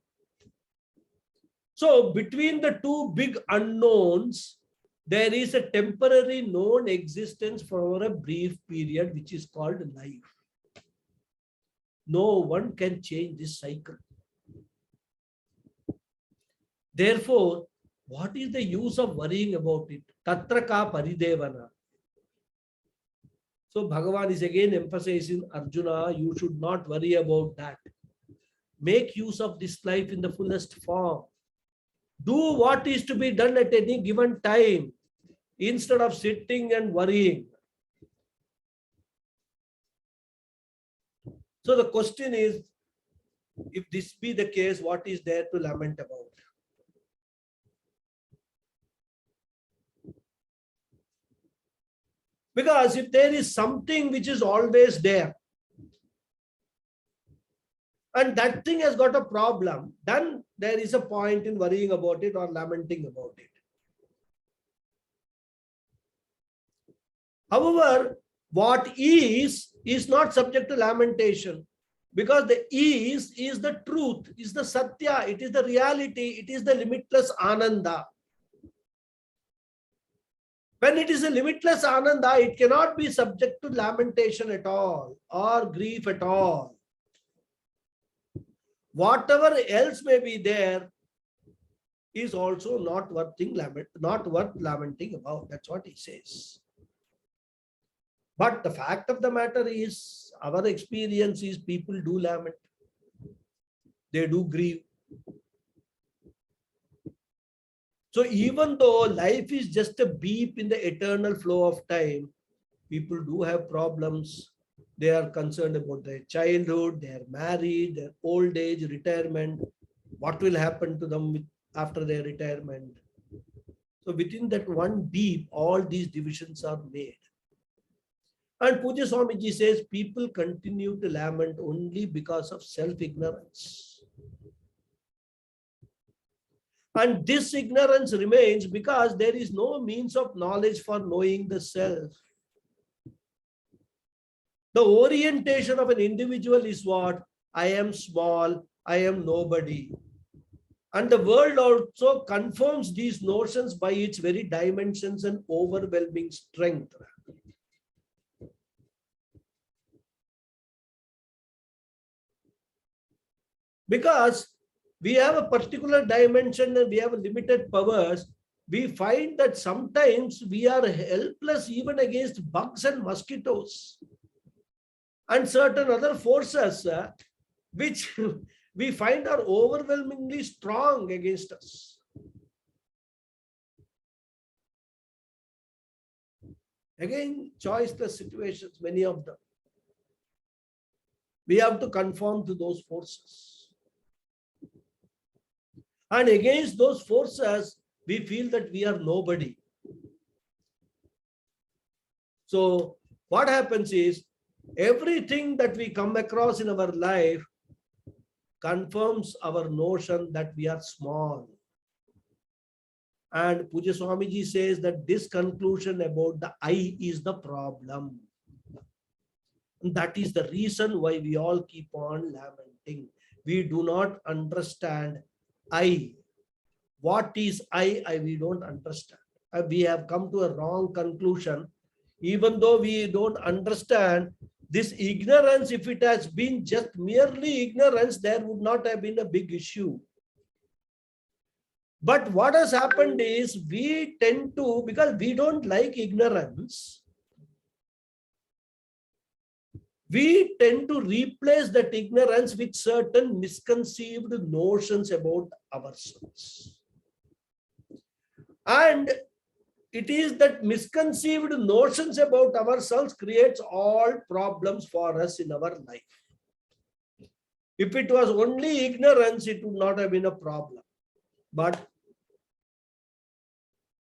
So between the two big unknowns, there is a temporary known existence for a brief period, which is called life. No one can change this cycle. Therefore, what is the use of worrying about it? Tatra ka paridevana. So Bhagavan is again emphasizing, Arjuna, you should not worry about that. Make use of this life in the fullest form. Do what is to be done at any given time instead of sitting and worrying. So the question is, if this be the case, what is there to lament about? Because if there is something which is always there, and that thing has got a problem, then there is a point in worrying about it or lamenting about it. However, what is not subject to lamentation, because the is the truth, is the satya, it is the reality, it is the limitless ananda. When it is a limitless ananda, it cannot be subject to lamentation at all or grief at all. Whatever else may be there is also not worth lamenting about. That's what he says. But the fact of the matter is, our experience is people do lament. They do grieve. So even though life is just a beep in the eternal flow of time, people do have problems. They are concerned about their childhood, they are married, their old age, retirement, what will happen to them after their retirement. So within that one beep, all these divisions are made. And Puja Swamiji says people continue to lament only because of self-ignorance. And this ignorance remains because there is no means of knowledge for knowing the self. The orientation of an individual is what? I am small, I am nobody. And the world also confirms these notions by its very dimensions and overwhelming strength. Because we have a particular dimension and we have limited powers, we find that sometimes we are helpless even against bugs and mosquitoes and certain other forces which we find are overwhelmingly strong against us. Again, choiceless situations, many of them. We have to conform to those forces. And against those forces, we feel that we are nobody. So what happens is, everything that we come across in our life confirms our notion that we are small. And Puja Swamiji says that this conclusion about the I is the problem. And that is the reason why we all keep on lamenting. We do not understand I. What is I? We don't understand. We have come to a wrong conclusion. Even though we don't understand this ignorance, if it has been just merely ignorance, there would not have been a big issue. But what has happened is, we tend to, because we don't like ignorance, we tend to replace that ignorance with certain misconceived notions about ourselves. And it is that misconceived notions about ourselves creates all problems for us in our life. If it was only ignorance, it would not have been a problem. But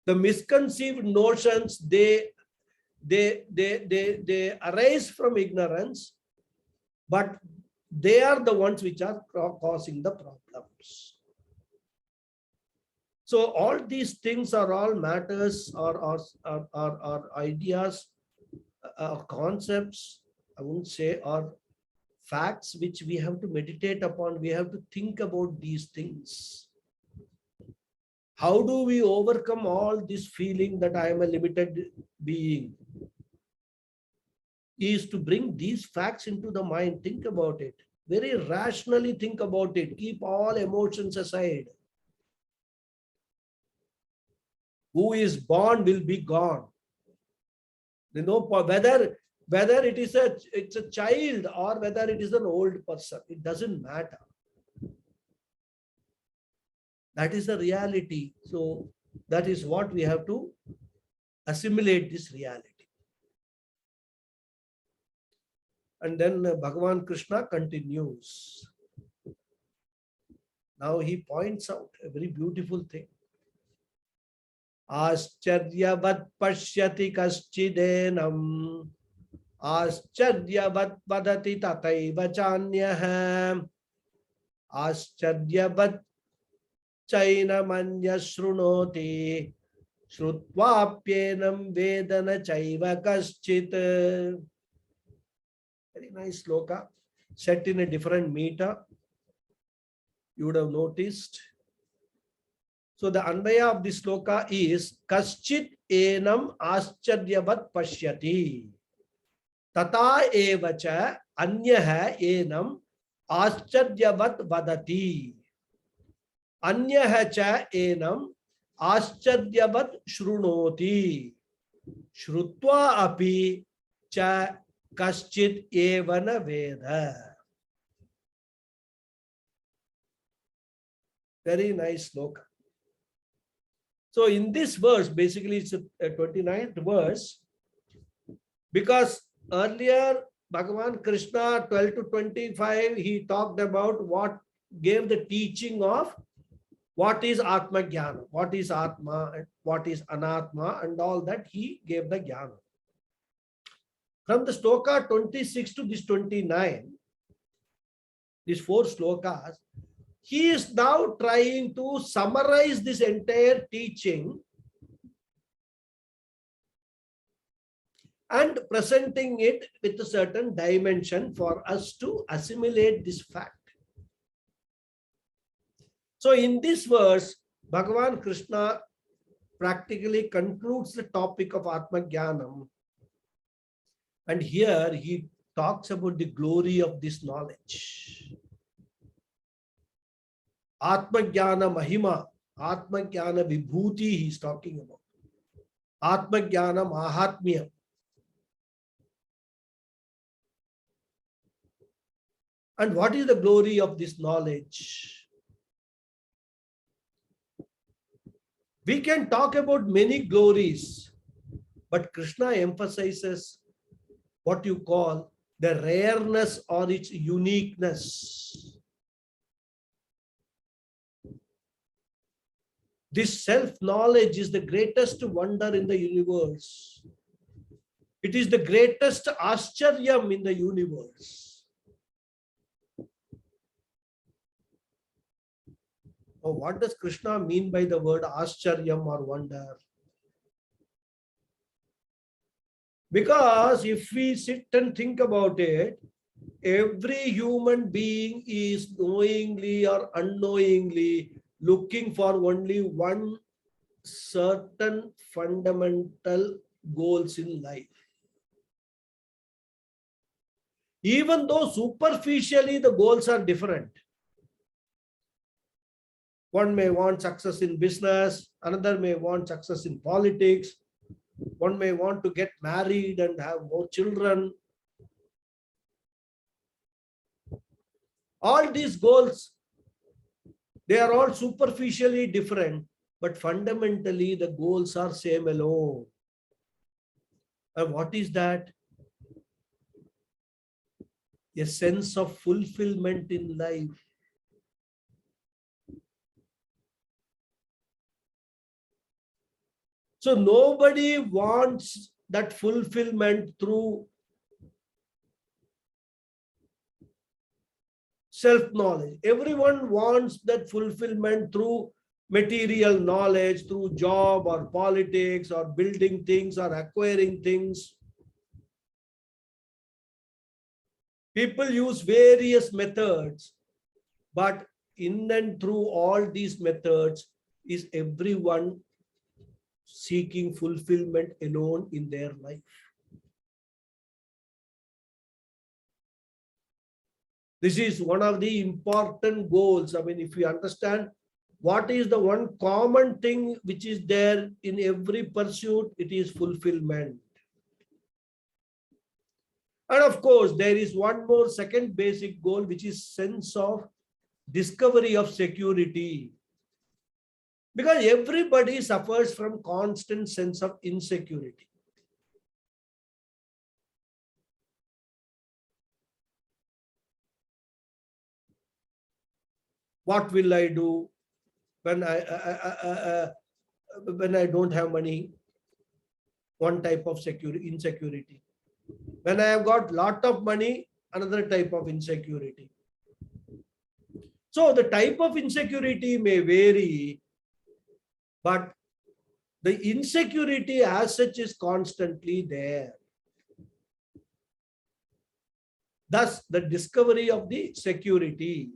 The misconceived notions, they arise from ignorance, but they are the ones which are causing the problems. So all these things are all matters or ideas, concepts, I wouldn't say, or facts which we have to meditate upon. We have to think about these things. How do we overcome all this feeling that I am a limited being? Is to bring these facts into the mind. Think about it. Very rationally think about it. Keep all emotions aside. Who is born will be gone. You know, whether it's a child or whether it is an old person, it doesn't matter. That is the reality. So that is what we have to assimilate, this reality. And then Bhagavan Krishna continues. Now he points out a very beautiful thing. Ascharyavat pashyati kaschidenam Ascharyavat vadati tataiva chanyah Ascharyavat chainamanya shrunoti Shrutvapyenam vedana chaiva kaschit. Very nice sloka, set in a different meter. You would have noticed. So the anvaya of this sloka is kaschit enam ascharyavat pashyati tata evacha anyah enam ascharyavat vadati anyah cha enam ascharyavat shrunoti shrutva api cha kaschit evana veda. Very nice sloka. So in this verse, basically it's a 29th verse, because earlier Bhagavan Krishna 12 to 25, he talked about what gave the teaching of what is Atma Jnana, what is Atma, and what is Anatma, and all that he gave the Jnana. From the sloka 26 to this 29, these 4 slokas, he is now trying to summarize this entire teaching and presenting it with a certain dimension for us to assimilate this fact. So in this verse, Bhagavan Krishna practically concludes the topic of Atma Jnanam. And here he talks about the glory of this knowledge. Atma Jnana Mahima, Atma Jnana Vibhuti he is talking about. Atma Jnana Mahatmya. And what is the glory of this knowledge? We can talk about many glories, but Krishna emphasizes what you call the rareness or its uniqueness. This self-knowledge is the greatest wonder in the universe. It is the greatest Ascharyam in the universe. Oh, what does Krishna mean by the word Ascharyam or wonder? Because if we sit and think about it, every human being is knowingly or unknowingly looking for only one certain fundamental goals in life. Even though superficially the goals are different. One may want success in business, another may want success in politics, one may want to get married and have more children. All these goals, they are all superficially different, but fundamentally the goals are same alone. And what is that? A sense of fulfillment in life. So nobody wants that fulfillment through self-knowledge. Everyone wants that fulfillment through material knowledge, through job or politics or building things or acquiring things. People use various methods, but in and through all these methods is everyone seeking fulfillment alone in their life. This is one of the important goals. I mean, if you understand what is the one common thing which is there in every pursuit, it is fulfillment. And of course, there is one more second basic goal, which is sense of discovery of security. Because everybody suffers from constant sense of insecurity. What will I do when I don't have money? One type of insecurity. When I have got lot of money, another type of insecurity. So the type of insecurity may vary, but the insecurity as such is constantly there. Thus, the discovery of the security.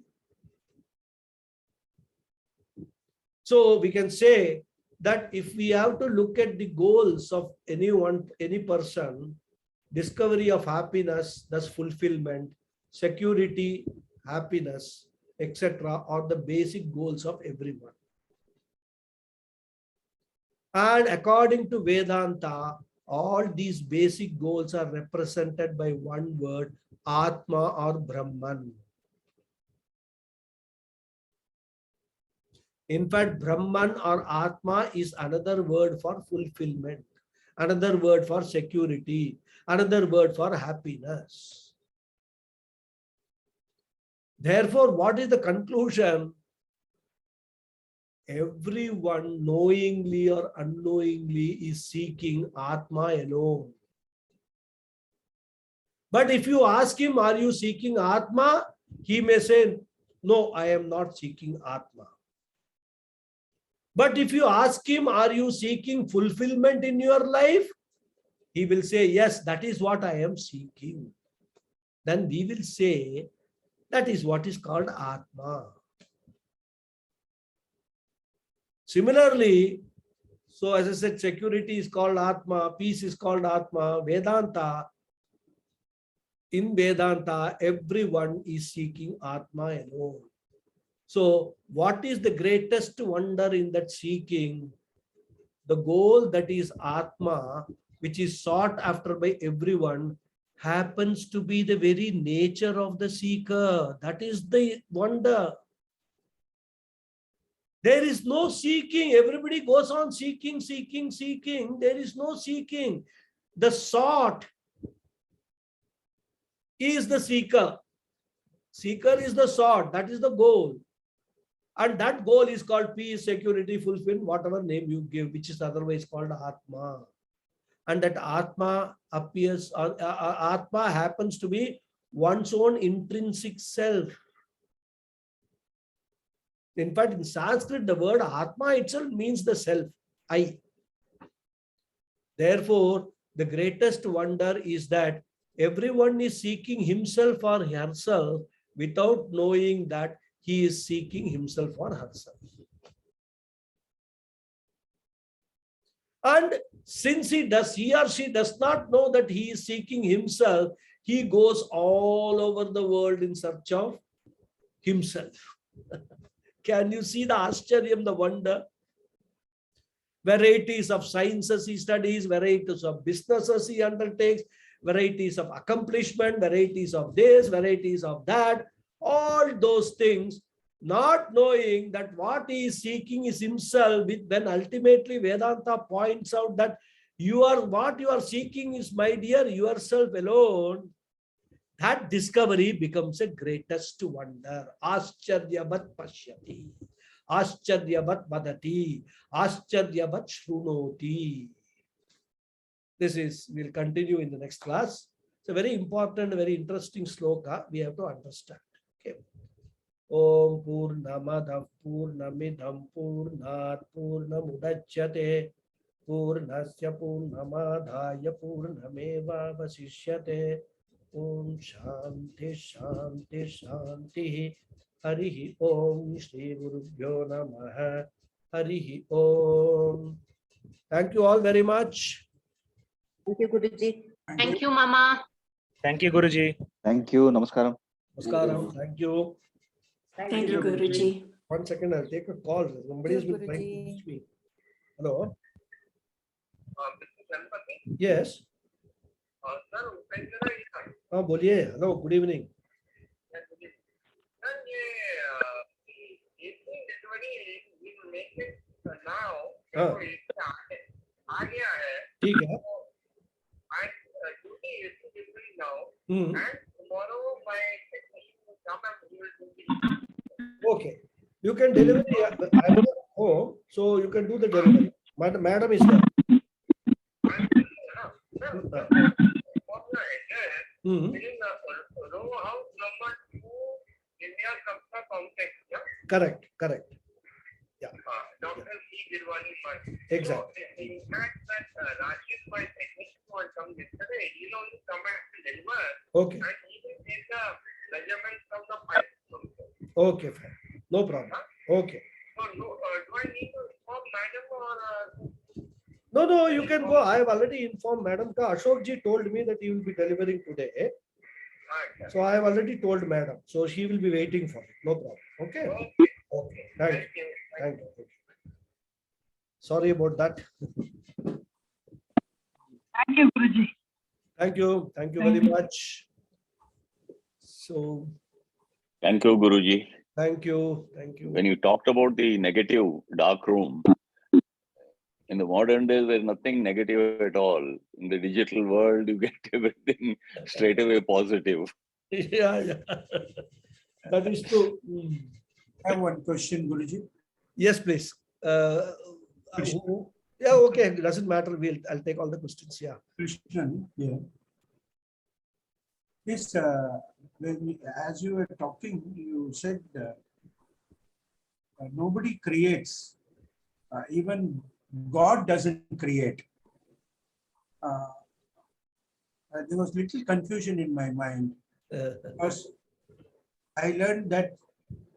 So we can say that if we have to look at the goals of anyone, any person, discovery of happiness, thus fulfillment, security, happiness, etc., are the basic goals of everyone. And according to Vedanta, all these basic goals are represented by one word, Atma or Brahman. In fact, Brahman or Atma is another word for fulfillment, another word for security, another word for happiness. Therefore, what is the conclusion? Everyone knowingly or unknowingly is seeking Atma alone. But if you ask him, are you seeking Atma? He may say, no, I am not seeking Atma. But if you ask him, are you seeking fulfillment in your life? He will say, yes, that is what I am seeking. Then we will say, that is what is called Atma. Similarly, so as I said, security is called Atma, peace is called Atma, Vedanta. In Vedanta, everyone is seeking Atma alone. So what is the greatest wonder in that seeking? The goal that is Atma, which is sought after by everyone, happens to be the very nature of the seeker. That is the wonder. There is no seeking. Everybody goes on seeking, seeking, seeking. There is no seeking. The sought is the seeker. Seeker is the sought. That is the goal. And that goal is called peace, security, fulfillment, whatever name you give, which is otherwise called Atma. And that Atma appears, Atma happens to be one's own intrinsic self. In fact, in Sanskrit, the word Atma itself means the self, I. Therefore, the greatest wonder is that everyone is seeking himself or herself without knowing that he is seeking himself or herself. And since he or she does not know that he is seeking himself, he goes all over the world in search of himself. Can you see the Acharyam, the wonder? Varieties of sciences he studies, varieties of businesses he undertakes, varieties of accomplishment, varieties of this, varieties of that. All those things, not knowing that what he is seeking is himself, when ultimately Vedanta points out that what you are seeking is, my dear, yourself alone. That discovery becomes a greatest wonder. Acharya vat pashyati. Ascharyavat vadati, Ascharyavat shrunoti. This is, we'll continue in the next class. It's a very important, very interesting sloka we have to understand. Okay. Om Purnamadav Purnamidam Purnat Purnamudachyate Purnasya Purnamadhaya Purnameva Vasishyate. Om Shanti Shanti Shanti. Harihi Om Shri Gurubhyo Namaha. Harihi Om. Thank you all very much. Thank you, Guruji. Thank you, Mama. Thank you, Guruji. Thank you. Namaskaram. Namaskaram. Thank you. Thank you, Guruji. 1 second, I'll take a call. Somebody has been trying to reach me. Hello. Yes. हाँ बोलिए. Hello. Good evening. हाँ ठीक है. Okay. You can deliver. I'm at home, so you can do the delivery. Madam is there. Correct. Correct. Yeah. Exactly. In fact, that Rajesh, my technician, was come yesterday. He'll only come back to deliver. Okay. And he will take the measurements from the pipe. Okay, fine. No problem. Okay. So, do I need to inform madam or? No, you can go. I have already informed Madam. Ashok ji told me that he will be delivering today. So I have already told Madam. So she will be waiting for it. No problem. Okay. Okay. Thank you. Thank you. Sorry about that. Thank you, Guruji. Thank you. Thank you very much. So Thank you, Guruji. thank you. Thank you. When you talked about the negative dark room, in the modern days, there's nothing negative at all. In the digital world, you get everything straight away positive. Yeah. That is true. I have one question, Guruji. Yes, please. Yeah, okay. It doesn't matter. I'll take all the questions. Yeah. Krishnan, yeah. Yes, as you were talking, you said nobody creates. Even God doesn't create. There was little confusion in my mind because I learned that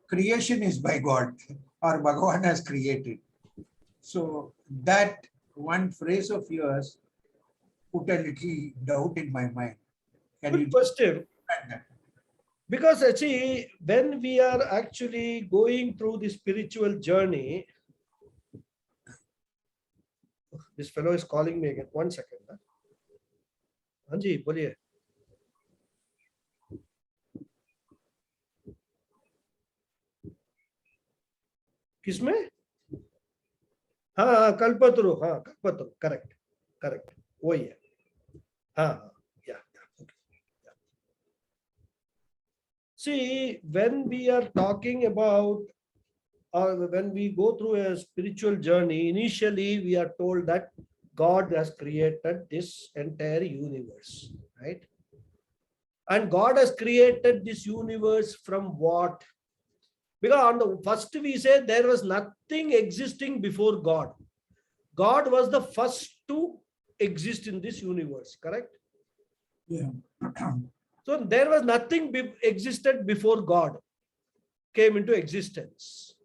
creation is by God or Bhagawad has created. So that one phrase of yours put a little doubt in my mind. Good question. Because actually, when we are actually going through the spiritual journey, this fellow is calling me again. 1 second. Hanji, boliye. किसमें? हाँ कल्पतरु. हाँ कल्पतरु. Correct. वही है. हाँ. Yeah. Okay. Yeah. See, when we are talking about, or when we go through a spiritual journey, initially we are told that God has created this entire universe, right? And God has created this universe from what? Because on the first we say there was nothing existing before God. God was the first to exist in this universe, correct? Yeah. So there was nothing existed before God came into existence.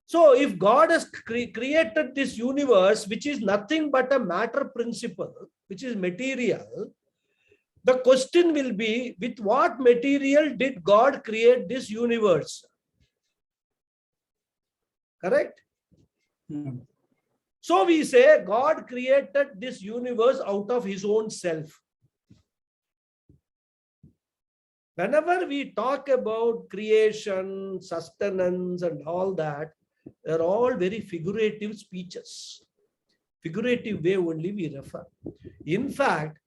So if God has created this universe, which is nothing but a matter principle, which is material, the question will be, with what material did God create this universe? Correct? So we say God created this universe out of his own self. Whenever we talk about creation, sustenance, and all that, they're all very figurative speeches. Figurative way only we refer. In fact,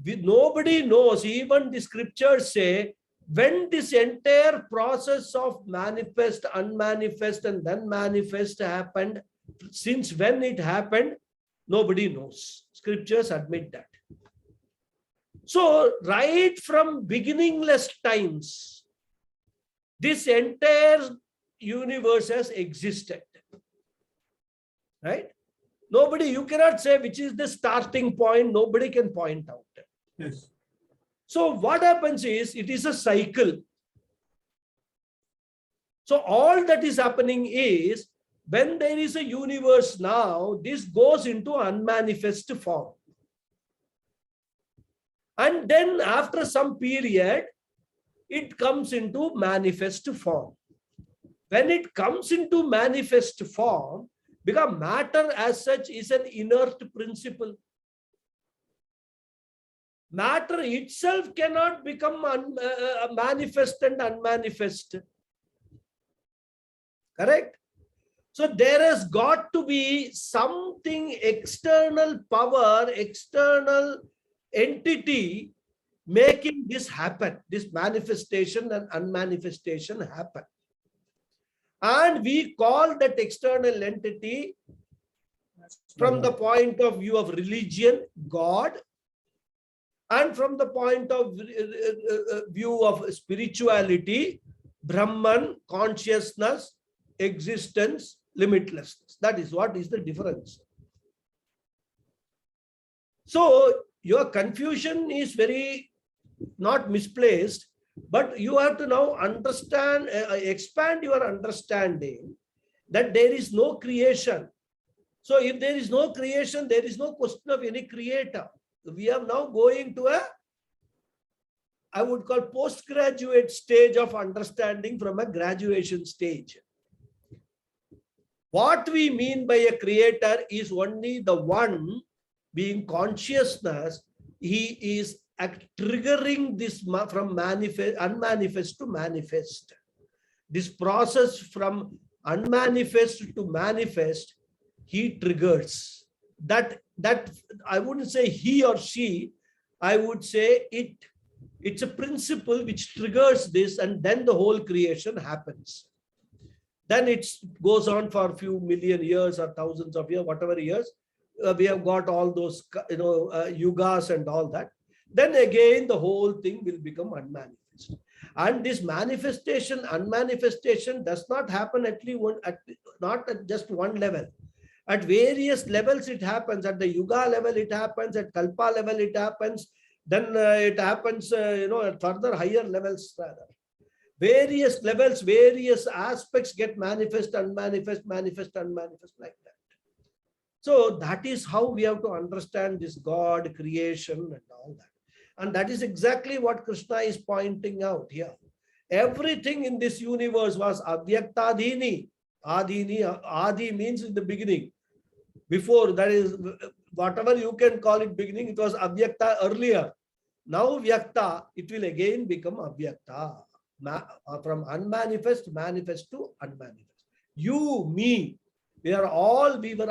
nobody knows, even the scriptures say, when this entire process of manifest, unmanifest, and then manifest happened, since when it happened, nobody knows. Scriptures admit that. So, right from beginningless times, this entire universe has existed. Right? Nobody, you cannot say which is the starting point, nobody can point out. Yes. So what happens is, it is a cycle. So all that is happening is, when there is a universe now, this goes into unmanifest form. And then after some period, it comes into manifest form. When it comes into manifest form, because matter as such is an inert principle. Matter itself cannot become manifest and unmanifest. Correct? So there has got to be something, external power, external entity making this happen, this manifestation and unmanifestation happen. And we call that external entity, from the point of view of religion, God, and from the point of view of spirituality, Brahman, consciousness, existence, limitlessness. That is what is the difference. So your confusion is very not misplaced, but you have to now understand, expand your understanding that there is no creation. So if there is no creation, there is no question of any creator. We are now going to a, I would call, postgraduate stage of understanding from a graduation stage. What we mean by a creator is only the one being consciousness. He is triggering this from manifest, unmanifest to manifest. This process from unmanifest to manifest, he triggers. That I wouldn't say he or she, I would say it's a principle which triggers this, and then the whole creation happens. Then it goes on for a few million years or thousands of years, whatever years. We have got all those, yugas and all that. Then again, the whole thing will become unmanifest. And this manifestation, unmanifestation does not happen not at just one level. At various levels it happens. At the yuga level it happens. At kalpa level it happens. Then it happens, at further higher levels rather. Various levels, various aspects get manifest, unmanifest, manifest, unmanifest, like that. So that is how we have to understand this God, creation and all that. And that is exactly what Krishna is pointing out here. Everything in this universe was Avyaktadhini. Adi means in the beginning. Before, that is, whatever you can call it beginning, it was Avyakta earlier. Now Vyakta, it will again become Avyakta. From unmanifest, manifest to unmanifest. You, me, we were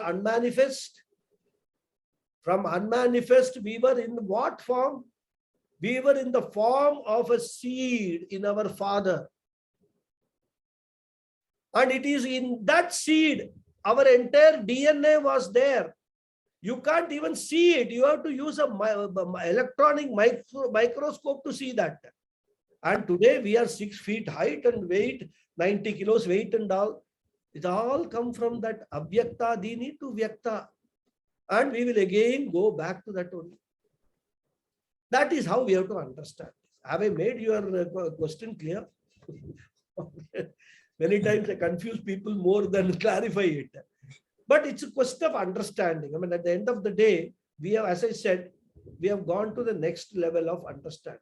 unmanifest. From unmanifest, we were in what form? We were in the form of a seed in our father. And it is in that seed, our entire DNA was there. You can't even see it. You have to use an electronic microscope to see that. And today we are 6 feet height and weight, 90 kilos weight and all. It all come from that Avyakta Dini to Vyakta. And we will again go back to that only. That is how we have to understand. Have I made your question clear? Many times I confuse people more than clarify it. But it's a question of understanding. I mean, at the end of the day, we have, as I said, we have gone to the next level of understanding.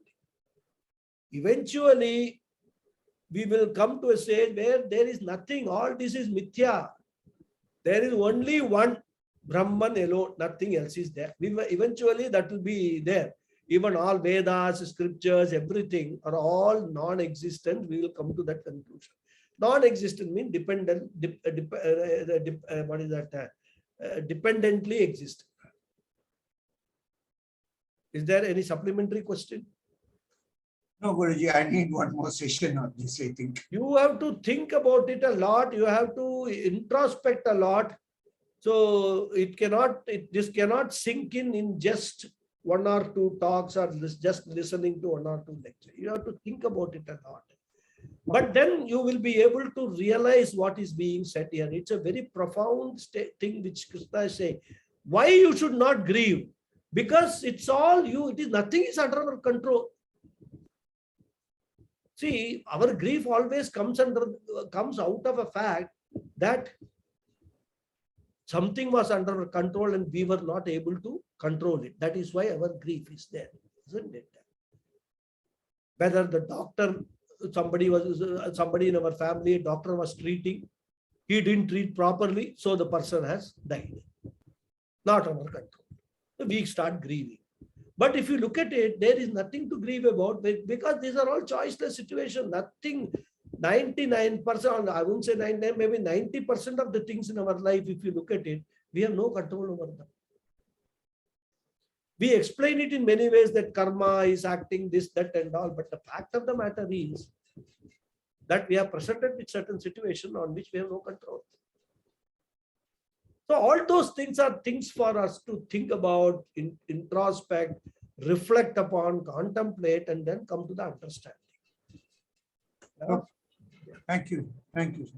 Eventually, we will come to a stage where there is nothing. All this is mithya. There is only one Brahman alone. Nothing else is there. Eventually, that will be there. Even all Vedas, scriptures, everything are all non-existent. We will come to that conclusion. Non-existent means dependent. What is that? Dependently existent. Is there any supplementary question? No, Guruji, I need one more session on this, I think. You have to think about it a lot. You have to introspect a lot. So this cannot sink in just one or two talks or just listening to one or two lectures. You have to think about it a lot. But then you will be able to realize what is being said here. It's a very profound thing which Krishna is saying. Why you should not grieve? Because it's all you. It is nothing is under our control. See, our grief always comes out of a fact that something was under our control and we were not able to control it. That is why our grief is there, isn't it? Whether the doctor, somebody in our family, a doctor was treating, he didn't treat properly, so the person has died. Not under control. So we start grieving. But if you look at it, there is nothing to grieve about because these are all choiceless situations. Nothing, 99%, I wouldn't say 99, maybe 90% of the things in our life, if you look at it, we have no control over them. We explain it in many ways that karma is acting this, that and all. But the fact of the matter is that we are presented with certain situation on which we have no control. So all those things are things for us to think about, introspect, reflect upon, contemplate, and then come to the understanding. Thank you. Thank you.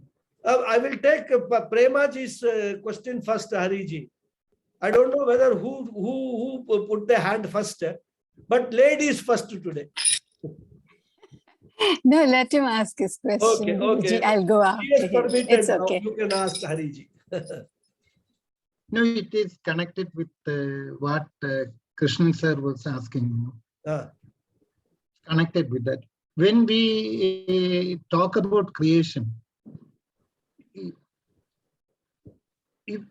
I will take Premaji's question first, Hariji. I don't know whether who put the hand first, but ladies first today. No, let him ask his question. Okay. I'll go after him. It's okay. You can ask Hariji. No, it is connected with what Krishnan sir was asking. Connected with that. When we talk about creation, if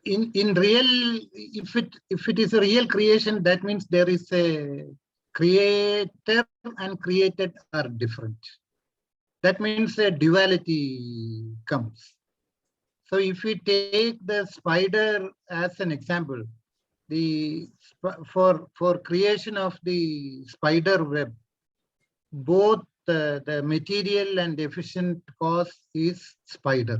it is a real creation, that means there is a creator and created are different. That means a duality comes. So if we take the spider as an example, for creation of the spider web, both the material and efficient cost is spider.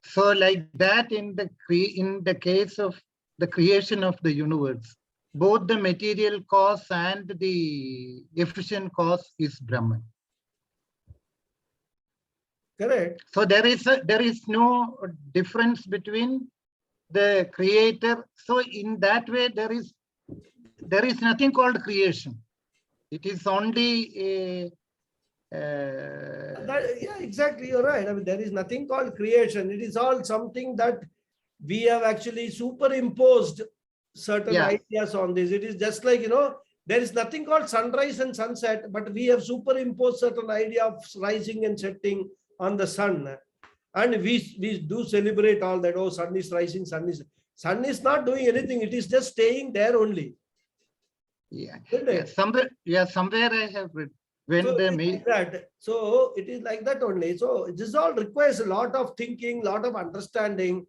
So like that in the case of the creation of the universe, both the material cost and the efficient cost is Brahman. Correct. So there is no difference between the creator. So in that way, there is nothing called creation. It is only a yeah, exactly. You're right. I mean, there is nothing called creation. It is all something that we have actually superimposed certain ideas on this. It is just like, there is nothing called sunrise and sunset, but we have superimposed certain idea of rising and setting on the sun. And we do celebrate all that. Oh, sun is rising, sun is not doing anything. It is just staying there only. Yeah. Somewhere I have read so it is like that only. So this all requires a lot of thinking, lot of understanding.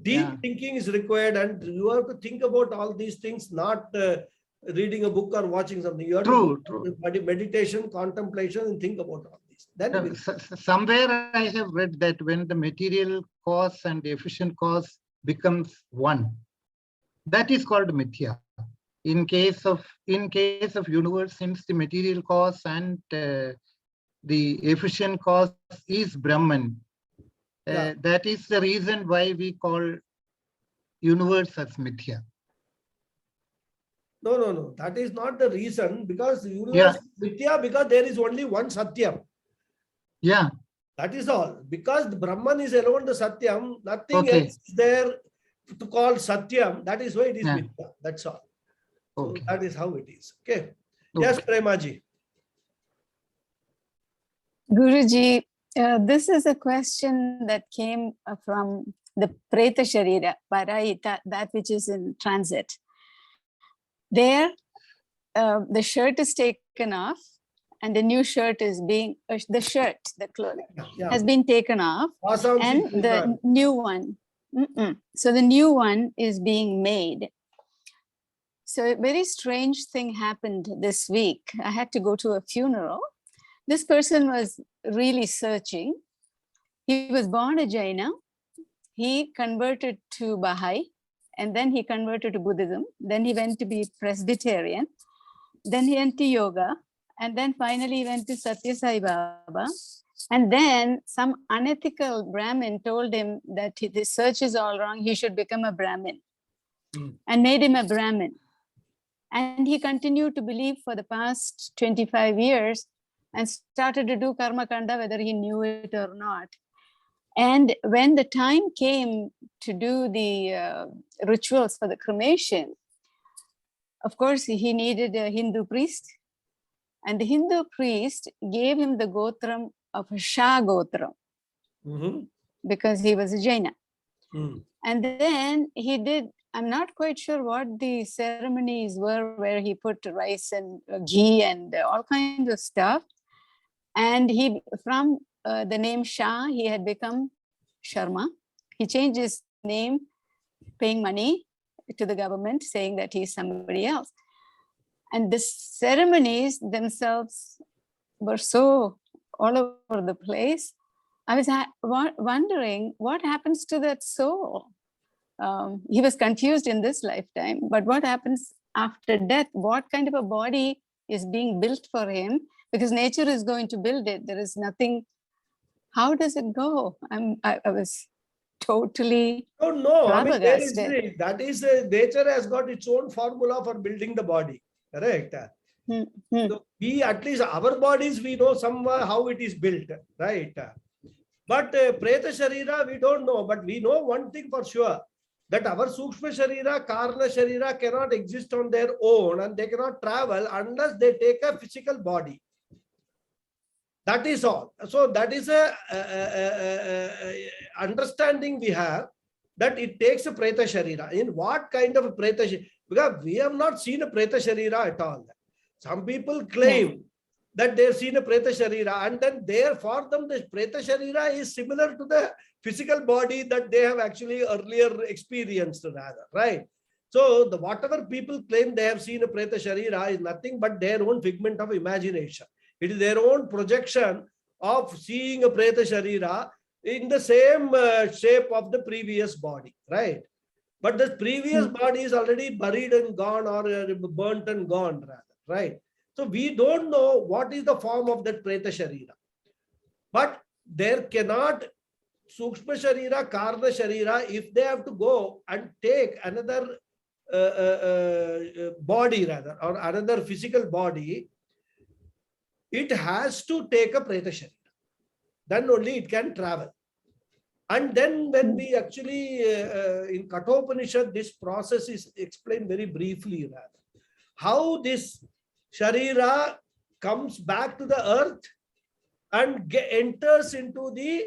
Deep thinking is required, and you have to think about all these things, not reading a book or watching something. You have to do meditation, contemplation, and think about all these. Then somewhere I have read that when the material cost and the efficient cost becomes one, that is called mithya. In case of universe, since the material cost and the efficient cost is Brahman, that is the reason why we call universe as mithya. No. That is not the reason, because the universe is mithya because there is only one Satyam. Yeah. That is all. Because the Brahman is alone the Satyam, nothing else is there to call Satyam. That is why it is mithya. That's all. So that is how it is. Okay. Yes, Premaji. Guruji, this is a question that came from the Preta Sharira, Paraita, that which is in transit. There, the shirt is taken off and the new shirt is being, the clothing has been taken off, and the new one. So the new one is being made. So a very strange thing happened this week. I had to go to a funeral, This person was really searching. He was born a Jaina. He converted to Baha'i, and then he converted to Buddhism. Then he went to be Presbyterian. Then he went to yoga, and then finally he went to Satya Sai Baba. And then some unethical Brahmin told him that his search is all wrong. He should become a Brahmin, and made him a Brahmin. And he continued to believe for the past 25 years and started to do karma kanda, whether he knew it or not. And when the time came to do the rituals for the cremation, of course, he needed a Hindu priest. And the Hindu priest gave him the gotram of Shah Gotram, because he was a Jaina. And then he did, I'm not quite sure what the ceremonies were, where he put rice and ghee and all kinds of stuff. And he, from the name Shah, he had become Sharma. He changed his name, paying money to the government, saying that he's somebody else. And the ceremonies themselves were so all over the place. I was wondering what happens to that soul. He was confused in this lifetime, but what happens after death? What kind of a body is being built for him? Because nature is going to build it. There is nothing. How does it go? I was totally Oh no, I mean, flabbergasted. that is nature has got its own formula for building the body. Correct. So we, at least our bodies, we know somewhere how it is built, right? But Preta Sharira, we don't know. But we know one thing for sure, that our Sukshma Sharira, Karna Sharira cannot exist on their own, and they cannot travel unless they take a physical body. That is all. So that is a understanding we have, that it takes a Preta Sharira. In what kind of a Preta Sharira? Because we have not seen a Preta Sharira at all. Some people claim that they've seen a Preta Sharira, and then there for them the Preta Sharira is similar to the physical body that they have actually earlier experienced rather, right? So the whatever people claim they have seen a Preta Sharira is nothing but their own figment of imagination. It is their own projection of seeing a Preta Sharira in the same shape of the previous body, right? But the previous body is already buried and gone, or burnt and gone rather, right? So we don't know what is the form of that Preta Sharira. But there cannot, Sukshma Sharira, Karna Sharira, if they have to go and take another body rather, or another physical body, it has to take a Preta Sharira. Then only it can travel. And then when we actually, in Kathopanishad, this process is explained very briefly rather. How this Sharira comes back to the earth and enters into the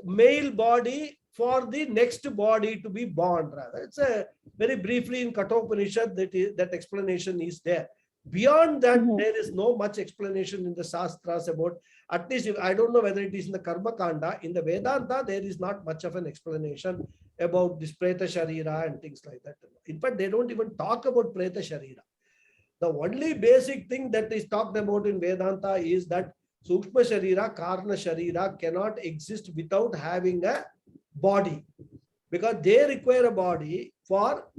male body for the next body to be born rather. It's a very briefly in Kathopanishad that explanation is there. Beyond that, there is no much explanation in the Shastras about, at least I don't know whether it is in the Karma Kanda. In the Vedanta, there is not much of an explanation about this Preta Sharira and things like that. In fact, they don't even talk about Preta Sharira. The only basic thing that is talked about in Vedanta is that Sukshma Sharira, Karna Sharira cannot exist without having a body, because they require a body for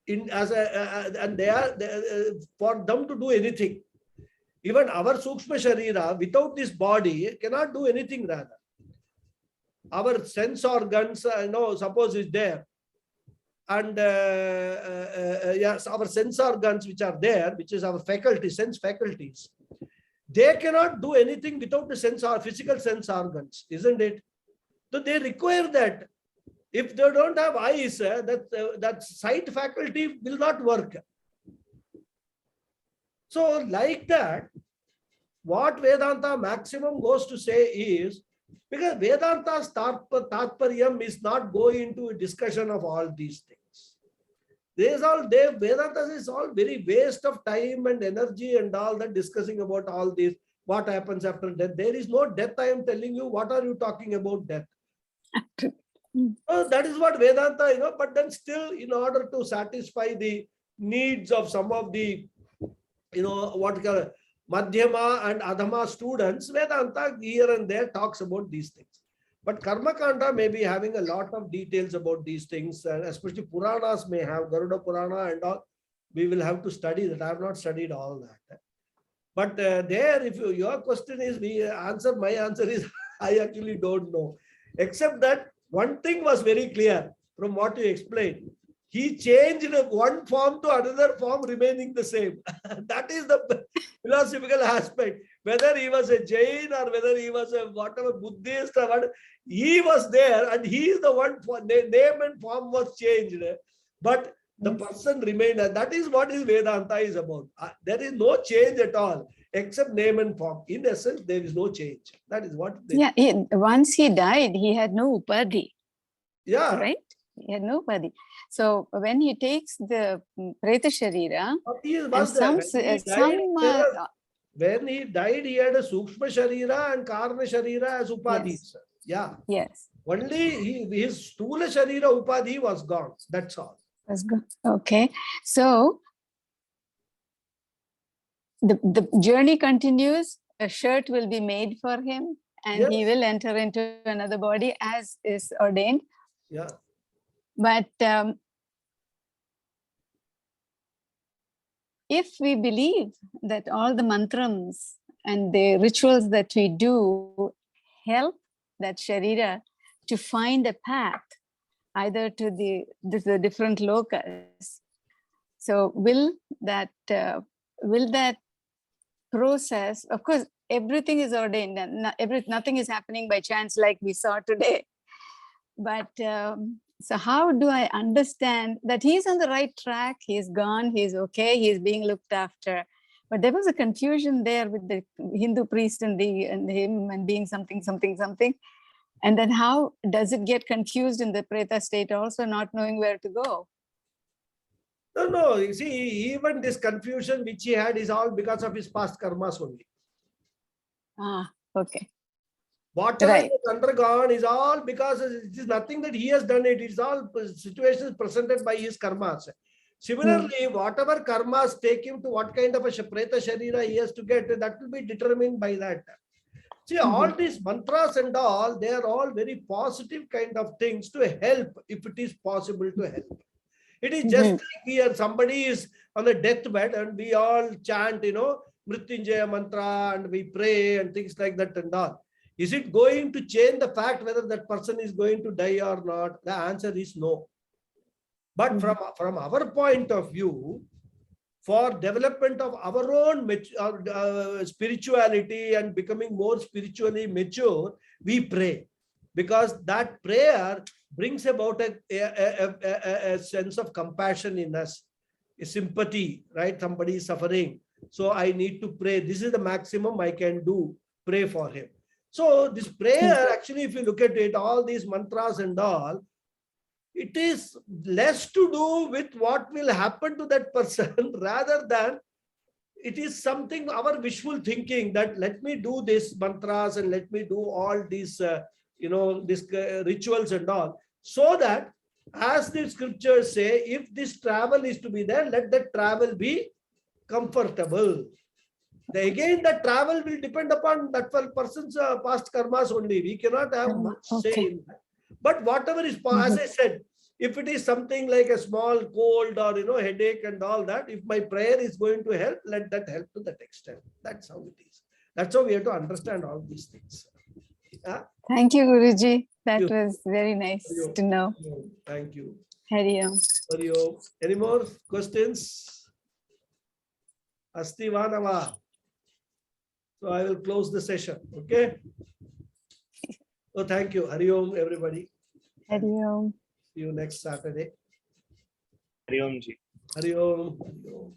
and they are for them to do anything. Even our Sukshma Sharira without this body cannot do anything rather. Our sense organs, suppose is there, and yes, our sense organs which are there, which is our faculties, sense faculties, they cannot do anything without the sense or physical sense organs, isn't it? So they require that. If they don't have eyes, that sight faculty will not work. So like that, what Vedanta maximum goes to say is, because Vedanta's Tatparyam is not going into a discussion of all these things. Vedanta is all very waste of time and energy and all that, discussing about all this, what happens after death. There is no death, I am telling you. What are you talking about death? So that is what Vedanta, but then still, in order to satisfy the needs of some of the, Madhyama and Adhama students, Vedanta here and there talks about these things. But Karma Kanda may be having a lot of details about these things, and especially Puranas may have, Garuda Purana and all. We will have to study that. I have not studied all that. But there, if your question is, my answer is, I actually don't know. Except that one thing was very clear from what you explained. He changed one form to another form, remaining the same. That is the philosophical aspect. Whether he was a Jain or whether he was a whatever Buddhist or whatever, he was there, and he is the one, name and form was changed. But the person remained, and that is what is Vedanta is about. There is no change at all, except name and form. In essence, there is no change. That is what. Once he died, he had no upadhi. Yeah. Right? He had no upadhi. So when he takes the Preta Sharira, when he died, he had a Sukshma Sharira and Karna Sharira as upadhis. Yes. Yeah. Yes. Only his Stula Sharira upadhi was gone. That's all. That's good. Okay. So the journey continues. A shirt will be made for him, and he will enter into another body as is ordained. Yeah. But if we believe that all the mantrams and the rituals that we do help that Sharira to find a path, either to the different lokas, so will that process, of course, everything is ordained and nothing is happening by chance like we saw today. But so how do I understand that he's on the right track? He's gone, he's okay, he's being looked after. But there was a confusion there with the Hindu priest and him and being something. And then how does it get confused in the Preta state also, not knowing where to go? No, you see, even this confusion which he had is all because of his past karmas only. Ah, okay. Whatever he has undergone is all because it is nothing that he has done it. It's all situations presented by his karmas. Similarly, whatever karmas take him to what kind of a Preta Sharira he has to get, that will be determined by that. See, all these mantras and all, they are all very positive kind of things to help if it is possible to help. It is just like here, somebody is on a deathbed and we all chant, Mrityunjaya mantra and we pray and things like that and all. Is it going to change the fact whether that person is going to die or not? The answer is no. But from our point of view, for development of our own spirituality and becoming more spiritually mature, we pray. Because that prayer brings about a sense of compassion in us, a sympathy, right? Somebody is suffering. So I need to pray. This is the maximum I can do. Pray for him. So this prayer, actually, if you look at it, all these mantras and all, it is less to do with what will happen to that person rather than it is something, our wishful thinking that let me do this mantras and let me do all these, these rituals and all, so that as the scriptures say, if this travel is to be there, let that travel be comfortable. Again, the travel will depend upon that person's past karmas only. We cannot have much say in that. But whatever is, as I said, if it is something like a small cold or headache and all that, if my prayer is going to help, let that help to that extent. That's how it is. That's how we have to understand all these things. Thank you, Guruji. That was very nice to know. Thank you. Hari Om. Hari Om. Any more questions? Asti Vanava. So I will close the session. Okay. So thank you. Hari Om, everybody. Hari Om. See you next Saturday. Hari Om ji. Hari Om. Hari Om.